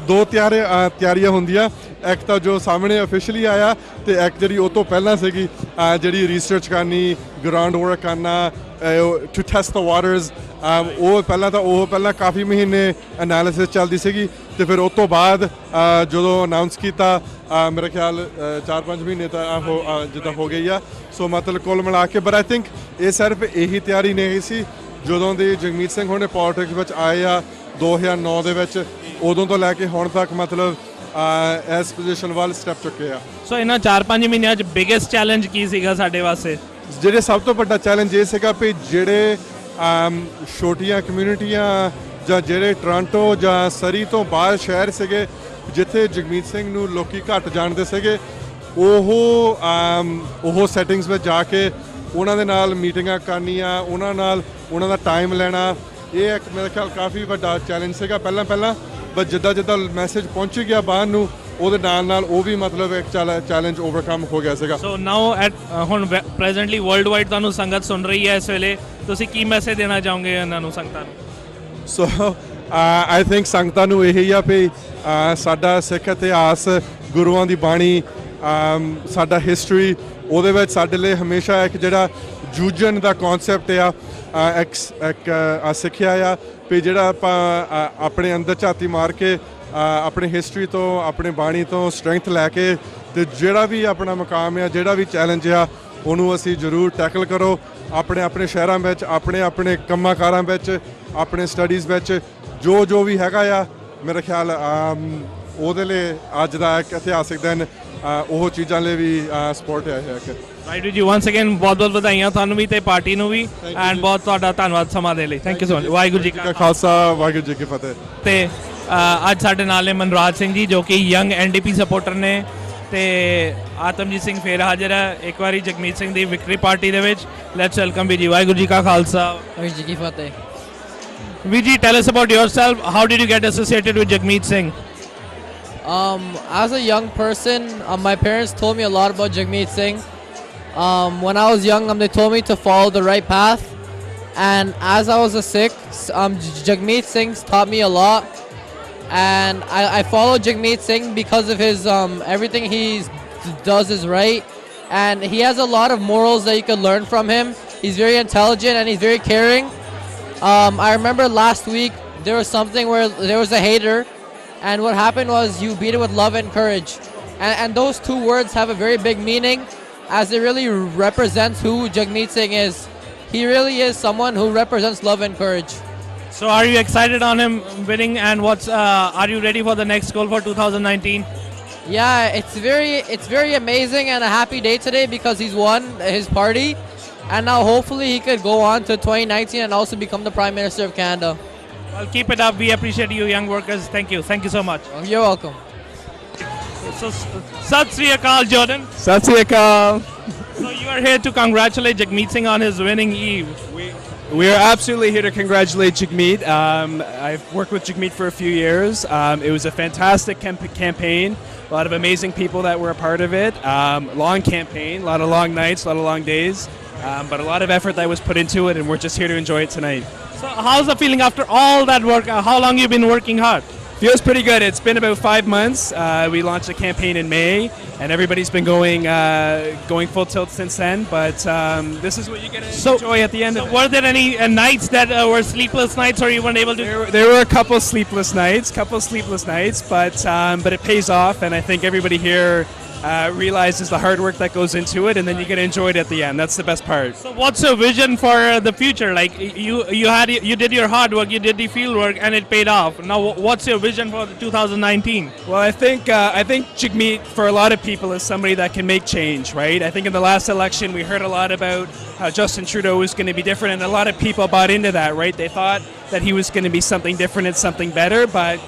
ਦੋ ਤਿਆਰੀਆਂ ਹੁੰਦੀਆਂ, ਇੱਕ ਤਾਂ ਜੋ ਸਾਹਮਣੇ ਅਫੀਸ਼ੀਅਲੀ ਆਇਆ ਤੇ ਇੱਕ ਜਿਹੜੀ ਉਹ ਤੋਂ ਪਹਿਲਾਂ ਸੀਗੀ, ਜਿਹੜੀ ਰਿਸਰਚ ਕਰਨੀ, ਗਰਾਊਂਡ ਵਰਕ ਕਰਨਾ, ਟੂ ਟੈਸਟ ਦ ਵਾਟਰਸ। ਉਹ ਪਹਿਲਾਂ ਕਾਫੀ ਮਹੀਨੇ ਐਨਾਲਿਸਿਸ ਚੱਲਦੀ ਸੀਗੀ ਤੇ ਫਿਰ ਉਸ ਤੋਂ ਬਾਅਦ ਜਦੋਂ ਅਨਾਉਂਸ ਕੀਤਾ ਮੇਰੇ ਖਿਆਲ 4-5 ਮਹੀਨੇ ਤਾਂ ਜਿੱਦਾਂ ਹੋ ਗਈ ਆ। ਸੋ ਮਤਲਬ ਕੁੱਲ ਮਿਲਾ ਕੇ ਬਟ ਆਈ ਥਿੰਕ ਇਹ ਸਿਰਫ ਇਹੀ ਤਿਆਰੀ ਨਹੀਂ ਸੀ। ਜਦੋਂ ਦੇ ਜਗਮੀਤ ਸਿੰਘ ਹੁਣੇ ਪੋਲਿਟਿਕਸ ਵਿੱਚ ਆਏ ਆ 2009 ਦੇ ਵਿੱਚ, ਉਦੋਂ ਤੋਂ ਲੈ ਕੇ ਹੁਣ ਤੱਕ ਮਤਲਬ ਇਸ ਪੋਜੀਸ਼ਨ ਵੱਲ ਸਟੈਪ ਚੁੱਕੇ ਆ। ਸੋ ਇਹਨਾਂ 4-5 ਮਹੀਨਿਆਂ 'ਚ ਬਿਗੇਸਟ ਚੈਲੰਜ ਕੀ ਸੀਗਾ ਸਾਡੇ ਵਾਸਤੇ? ਜਿਹੜੇ ਸਭ ਤੋਂ ਵੱਡਾ ਚੈਲੰਜ ਇਹ ਸੀਗਾ ਵੀ ਜਿਹੜੇ ਛੋਟੀਆਂ ਕਮਿਊਨਿਟੀਆਂ ਜਾਂ ਜਿਹੜੇ ਟੋਰਾਂਟੋ ਜਾਂ ਸਰੀ ਤੋਂ ਬਾਹਰ ਸ਼ਹਿਰ ਸੀਗੇ ਜਿੱਥੇ ਜਗਮੀਤ ਸਿੰਘ ਨੂੰ ਲੋਕੀ ਘੱਟ ਜਾਣਦੇ ਸੀਗੇ, ਉਹ ਸੈਟਿੰਗਸ ਵਿੱਚ ਜਾ ਕੇ ਉਹਨਾਂ ਦੇ ਨਾਲ ਮੀਟਿੰਗਾਂ ਕਰਨੀਆਂ, ਉਹਨਾਂ ਦਾ ਟਾਈਮ ਲੈਣਾ, ਇਹ ਇੱਕ ਮੇਰੇ ਖਿਆਲ ਕਾਫੀ ਵੱਡਾ ਚੈਲੰਜ ਸੀਗਾ ਪਹਿਲਾਂ। ਬਟ ਜਿੱਦਾਂ ਮੈਸੇਜ ਪਹੁੰਚ ਗਿਆ ਬਾਹਰ ਨੂੰ, ਉਹਦੇ ਨਾਲ ਉਹ ਵੀ ਮਤਲਬ ਇੱਕ ਚੈਲੰਜ ਓਵਰਕਮ ਹੋ ਗਿਆ ਸੀਗਾ। ਸੋ ਨਾਓ ਹੁਣ ਪ੍ਰੈਜ਼ੈਂਟਲੀ ਵਰਲਡ ਵਾਈਡ ਤੁਹਾਨੂੰ ਸੰਗਤ ਸੁਣ ਰਹੀ ਹੈ ਇਸ ਵੇਲੇ, ਤੁਸੀਂ ਕੀ ਮੈਸੇਜ ਦੇਣਾ ਚਾਹੋਗੇ ਇਹਨਾਂ ਨੂੰ, ਸੰਗਤਾਂ ਨੂੰ? ਸੋ ਆਈ ਥਿੰਕ ਸੰਗਤਾਂ ਨੂੰ ਇਹੀ ਆ ਵੀ ਸਾਡਾ ਸਿੱਖ ਇਤਿਹਾਸ, ਗੁਰੂਆਂ ਦੀ ਬਾਣੀ, ਸਾਡਾ ਹਿਸਟਰੀ, ਉਹਦੇ ਵਿੱਚ ਸਾਡੇ ਲਈ ਹਮੇਸ਼ਾ ਇੱਕ ਜਿਹੜਾ ਜੂਝਣ ਦਾ ਕਨਸੈਪਟ ਆ, ਇੱਕ ਸਿੱਖਿਆ ਆ ਵੀ ਜਿਹੜਾ ਆਪਾਂ ਆਪਣੇ ਅੰਦਰ ਝਾਤੀ ਮਾਰ ਕੇ ਆਪਣੀ ਹਿਸਟਰੀ ਤੋਂ, ਆਪਣੇ ਬਾਣੀ ਤੋਂ ਸਟਰੈਂਥ ਲੈ ਕੇ ਤੇ ਜਿਹੜਾ ਵੀ ਆਪਣਾ ਮੁਕਾਮ ਆ, ਜਿਹੜਾ ਵੀ ਚੈਲੰਜ ਆ, ਉਹਨੂੰ ਅਸੀਂ ਜ਼ਰੂਰ ਟੈਕਲ ਕਰੋ ਆਪਣੇ ਸ਼ਹਿਰਾਂ ਵਿੱਚ, ਆਪਣੇ ਕੰਮਾਂ ਕਾਰਾਂ ਵਿੱਚ, ਆਪਣੇ ਸਟੱਡੀਜ਼ ਵਿੱਚ, ਜੋ ਵੀ ਹੈਗਾ ਆ। ਮੇਰੇ ਖਿਆਲ ਉਹਦੇ ਲਈ ਅੱਜ ਦਾ ਇੱਕ ਇਤਿਹਾਸਿਕ ਦਿਨ ਉਹ ਚੀਜ਼ਾਂ ਲਈ ਵੀ ਸਪੋਰਟ ਹੈ। ਰਾਈਟ ਜੀ, ਵਾਂਸ ਅਗੇਨ ਬਹੁਤ ਵਧਾਈਆਂ ਤੁਹਾਨੂੰ ਵੀ ਤੇ ਪਾਰਟੀ ਨੂੰ ਵੀ, ਐਂਡ ਬਹੁਤ ਤੁਹਾਡਾ ਧੰਨਵਾਦ ਸਮਾਂ ਦੇ ਲਈ। Thank you so much. Waheguru ji ਕਾ ਖਾਲਸਾ, ਵਾਹਿਗੁਰੂ ਜੀ ਕੀ ਫਤਿਹ। ਤੇ ਅੱਜ ਸਾਡੇ ਨਾਲ ਨੇ ਮਨਰਾਜ ਸਿੰਘ ਜੀ ਜੋ ਕਿ ਯੰਗ ਐਨਡੀਪੀ ਸਪੋਰਟਰ ਨੇ, ਤੇ ਆਤਮਜੀਤ ਸਿੰਘ ਫੇਰ ਹਾਜ਼ਰ ਹੈ ਇੱਕ ਵਾਰੀ ਜਗਮੀਤ ਸਿੰਘ ਦੀ ਵਿਕਟਰੀ ਪਾਰਟੀ ਦੇ ਵਿੱਚ। ਲੈਟਸ ਵੈਲਕਮ ਵੀ ਜੀ। ਵਾਹਿਗੁਰੂ ਜੀ ਕਾ ਖਾਲਸਾ, ਵਾਹਿਗੁਰੂ ਜੀ ਕੀ ਫਤਿਹ। Viji, tell us about yourself. How did you get associated with Jagmeet Singh? As a young person, my parents told me a lot about Jagmeet Singh. When I was young, they told me to follow the right path. And as I was a Sikh, Jagmeet Singh taught me a lot. And I follow Jagmeet Singh because of his everything he does is right. And he has a lot of morals that you can learn from him. He's very intelligent and he's very caring. I remember last week there was something where there was a hater, and what happened was you beat it with love and courage, and those two words have a very big meaning, as it really represents who Jagmeet Singh is. He really is someone who represents love and courage. So are you excited on him winning, and are you ready for the next goal for 2019? Yeah, it's very amazing and a happy day today because he's won his party. And now hopefully he could go on to 2019 and also become the Prime Minister of Canada. Well, keep it up. We appreciate you young workers. Thank you. Thank you so much. You're welcome. So, Sat Sri Akal, Jordan. Sat Sri Akal. So you are here to congratulate Jagmeet Singh on his winning eve. We are absolutely here to congratulate Jagmeet. I've worked with Jagmeet for a few years. It was a fantastic campaign. A lot of amazing people that were a part of it. Long campaign, a lot of long nights, a lot of long days. But a lot of effort that was put into it, and we're just here to enjoy it tonight. So how's the feeling after all that work? How long you been working hard? Feels pretty good. It's been about 5 months. We launched a campaign in May, and everybody's been going full tilt since then. But this is what you get to enjoy at the end of it. Were there any nights that were sleepless nights, or you weren't able to? There were a couple sleepless nights, but it pays off, and I think everybody here realizes the hard work that goes into it, and then you get to enjoy it at the end. That's the best part. So what's your vision for the future? Like you did your hard work, you did the field work, and it paid off. Now what's your vision for 2019? Well, I think Jagmeet for a lot of people is somebody that can make change, right? I think in the last election we heard a lot about how Justin Trudeau was going to be different, and a lot of people bought into that, right? They thought that he was going to be something different and something better, but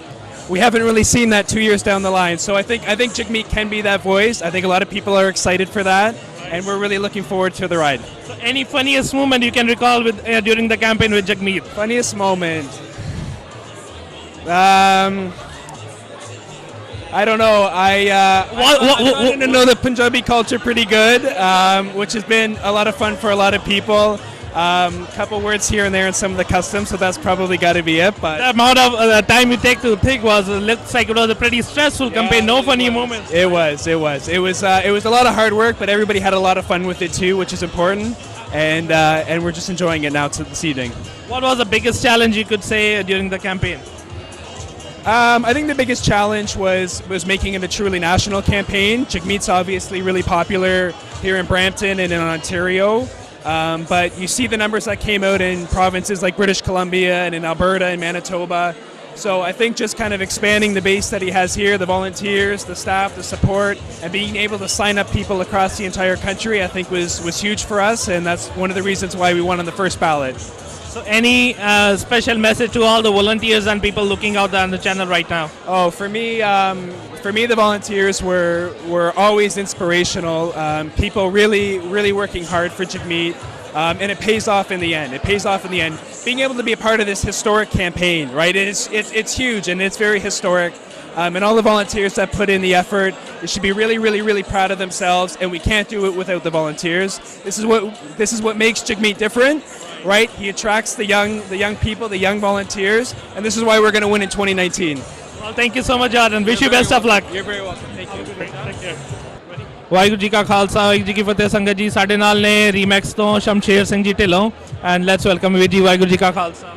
we haven't really seen that 2 years down the line. So I think Jagmeet can be that voice. I think a lot of people are excited for that, and we're really looking forward to the ride. So any funniest moment you can recall with during the campaign with Jagmeet? Funniest moment? I don't know. I know the Punjabi culture pretty good, which has been a lot of fun for a lot of people. Couple words here and there in some of the customs, so that's probably got to be it. But the amount of time you take to think looks like it was a pretty stressful campaign. No funny moments. It was a lot of hard work, but everybody had a lot of fun with it too, which is important. And we're just enjoying it now this evening. What was the biggest challenge you could say during the campaign? I think the biggest challenge was making it a truly national campaign. Jagmeet's obviously really popular here in Brampton and in Ontario. But you see the numbers that came out in provinces like British Columbia and in Alberta and Manitoba. So I think just kind of expanding the base that he has here, the volunteers, the staff, the support, and being able to sign up people across the entire country, I think was huge for us, and that's one of the reasons why we won on the first ballot. So any special message to all the volunteers and people looking out there on the channel right now? Oh, for me, the volunteers were always inspirational. People really working hard for Jagmeet, and it pays off in the end. Being able to be a part of this historic campaign, right? It's huge and it's very historic. And all the volunteers that put in the effort, they should be really proud of themselves. And we can't do it without the volunteers. This is what makes Jagmeet different, right? He attracts the young people, the young volunteers, and this is why we're going to win in 2019. Well, thank you so much, Jordan. Wish you best of luck. You're very welcome. Thank you. Thank you. Waheguru ji ਕਾ ਖਾਲਸਾ ਵਾਹਿਗੁਰੂ ਜੀ ਕੀ ਫਤਿਹ ਸੰਗਤ ਜੀ ਸਾਡੇ ਨਾਲ ਨੇ ਰੀਮੈਕਸ ਤੋਂ Shamsher Singh ji Dhillon and let's welcome ਵੀਰ ਜੀ ਵਾਹਿਗੁਰੂ ਜੀ ਕਾ ਖਾਲਸਾ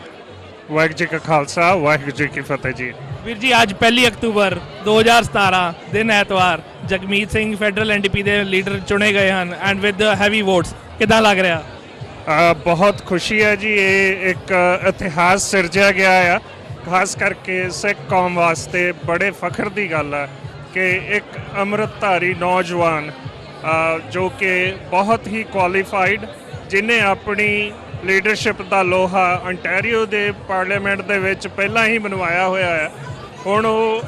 ਵਾਹਿਗੁਰੂ ਜੀ ਕਾ ਖਾਲਸਾ ਵਾਹਿਗੁਰੂ ਜੀ ਕੀ ਫਤਿਹ ਜੀ ਵੀਰ ਜੀ ਅੱਜ 1 ਅਕਤੂਬਰ 2017 ਦਿਨ ਐਤਵਾਰ ਜਗਮੀਤ ਸਿੰਘ ਫੈਡਰਲ ਐਨਡੀਪੀ ਦੇ ਲੀਡਰ ਚੁਣੇ ਗਏ ਹਨ ਐਂਡ ਵਿਦ ਹੈਵੀ ਵੋਟਸ ਕਿਦਾਂ ਲੱਗ ਰਿਹਾ ਬਹੁਤ ਖੁਸ਼ੀ ਹੈ ਜੀ ਇਹ ਇੱਕ ਇਤਿਹਾਸ ਸਿਰਜਿਆ ਗਿਆ ਆ ਖਾਸ ਕਰਕੇ ਸਿੱਖ ਕੌਮ ਵਾਸਤੇ ਬੜੇ ਫਖਰ ਦੀ ਗੱਲ ਹੈ ਕਿ ਇੱਕ ਅੰਮ੍ਰਿਤਧਾਰੀ ਨੌਜਵਾਨ ਜੋ ਕਿ ਬਹੁਤ ਹੀ ਕੁਆਲੀਫਾਈਡ ਜਿਨੇ ਆਪਣੀ ਲੀਡਰਸ਼ਿਪ ਦਾ ਲੋਹਾ ਅੰਟੈਰੀਓ ਦੇ ਪਾਰਲੀਮੈਂਟ ਦੇ ਵਿੱਚ ਪਹਿਲਾਂ ਹੀ ਬਣਵਾਇਆ ਹੋਇਆ ਹੈ ਹੁਣ ਉਹ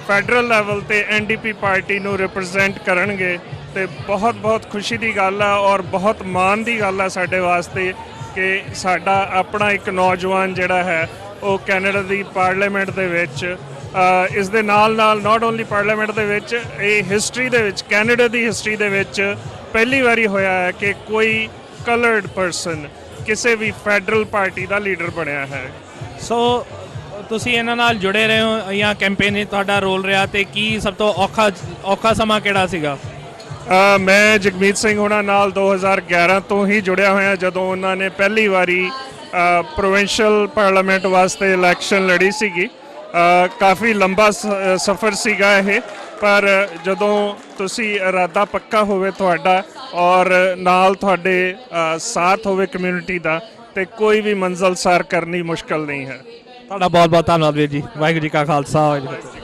ਫੈਡਰਲ ਲੈਵਲ ਤੇ ਐਨਡੀਪੀ ਪਾਰਟੀ ਨੂੰ ਰਿਪਰੈਜ਼ੈਂਟ ਕਰਨਗੇ ਤੇ ਬਹੁਤ ਖੁਸ਼ੀ ਦੀ ਗੱਲ ਆ ਔਰ ਬਹੁਤ ਮਾਣ ਦੀ ਗੱਲ ਆ ਸਾਡੇ ਵਾਸਤੇ ਕਿ ਸਾਡਾ ਆਪਣਾ ਇੱਕ ਨੌਜਵਾਨ ਜਿਹੜਾ ਹੈ ਉਹ ਕੈਨੇਡਾ ਦੀ ਪਾਰਲੀਮੈਂਟ ਦੇ ਵਿੱਚ ਇਸ ਦੇ ਨਾਲ ਨਾਟ ਓਨਲੀ ਪਾਰਲੀਮੈਂਟ ਦੇ ਵਿੱਚ ਇਹ ਹਿਸਟਰੀ ਦੇ ਵਿੱਚ ਕੈਨੇਡਾ ਦੀ ਹਿਸਟਰੀ ਦੇ ਵਿੱਚ ਪਹਿਲੀ ਵਾਰੀ ਹੋਇਆ ਹੈ ਕਿ ਕੋਈ ਕਲਰਡ ਪਰਸਨ ਕਿਸੇ ਵੀ ਫੈਡਰਲ ਪਾਰਟੀ ਦਾ ਲੀਡਰ ਬਣਿਆ ਹੈ ਸੋ ਤੁਸੀਂ ਇਹਨਾਂ ਨਾਲ ਜੁੜੇ ਰਹੇ ਹੋ ਜਾਂ ਕੈਂਪੇਨ ਵਿੱਚ ਤੁਹਾਡਾ ਰੋਲ ਰਿਹਾ ਤੇ ਕੀ ਸਭ ਤੋਂ ਔਖਾ ਸਮਾਂ ਕਿਹੜਾ ਸੀਗਾ ਮੈਂ ਜਗਮੀਤ ਸਿੰਘ ਹੋਣਾ ਨਾਲ 2011 ਤੋਂ ਹੀ ਜੁੜਿਆ ਹੋਇਆ ਜਦੋਂ ਉਹਨਾਂ ਨੇ ਪਹਿਲੀ ਵਾਰੀ ਪ੍ਰੋਵਿੰਸ਼ੀਅਲ ਪਾਰਲੀਮੈਂਟ ਵਾਸਤੇ ਇਲੈਕਸ਼ਨ ਲੜੀ ਸੀਗੀ ਕਾਫੀ ਲੰਬਾ ਸਫ਼ਰ ਸੀਗਾ ਇਹ ਪਰ ਜਦੋਂ ਤੁਸੀਂ ਇਰਾਦਾ ਪੱਕਾ ਹੋਵੇ ਤੁਹਾਡਾ ਔਰ ਨਾਲ ਤੁਹਾਡੇ ਸਾਥ ਹੋਵੇ ਕਮਿਊਨਿਟੀ ਦਾ ਤੇ ਕੋਈ ਵੀ ਮੰਜ਼ਿਲ ਸਰ ਕਰਨੀ ਮੁਸ਼ਕਲ ਨਹੀਂ ਹੈ ਤੁਹਾਡਾ ਬਹੁਤ ਧੰਨਵਾਦ ਵੀਰ ਜੀ ਵਾਹਿਗੁਰੂ ਜੀ ਕਾ ਖਾਲਸਾ ਵਾਹਿਗੁਰੂ ਜੀ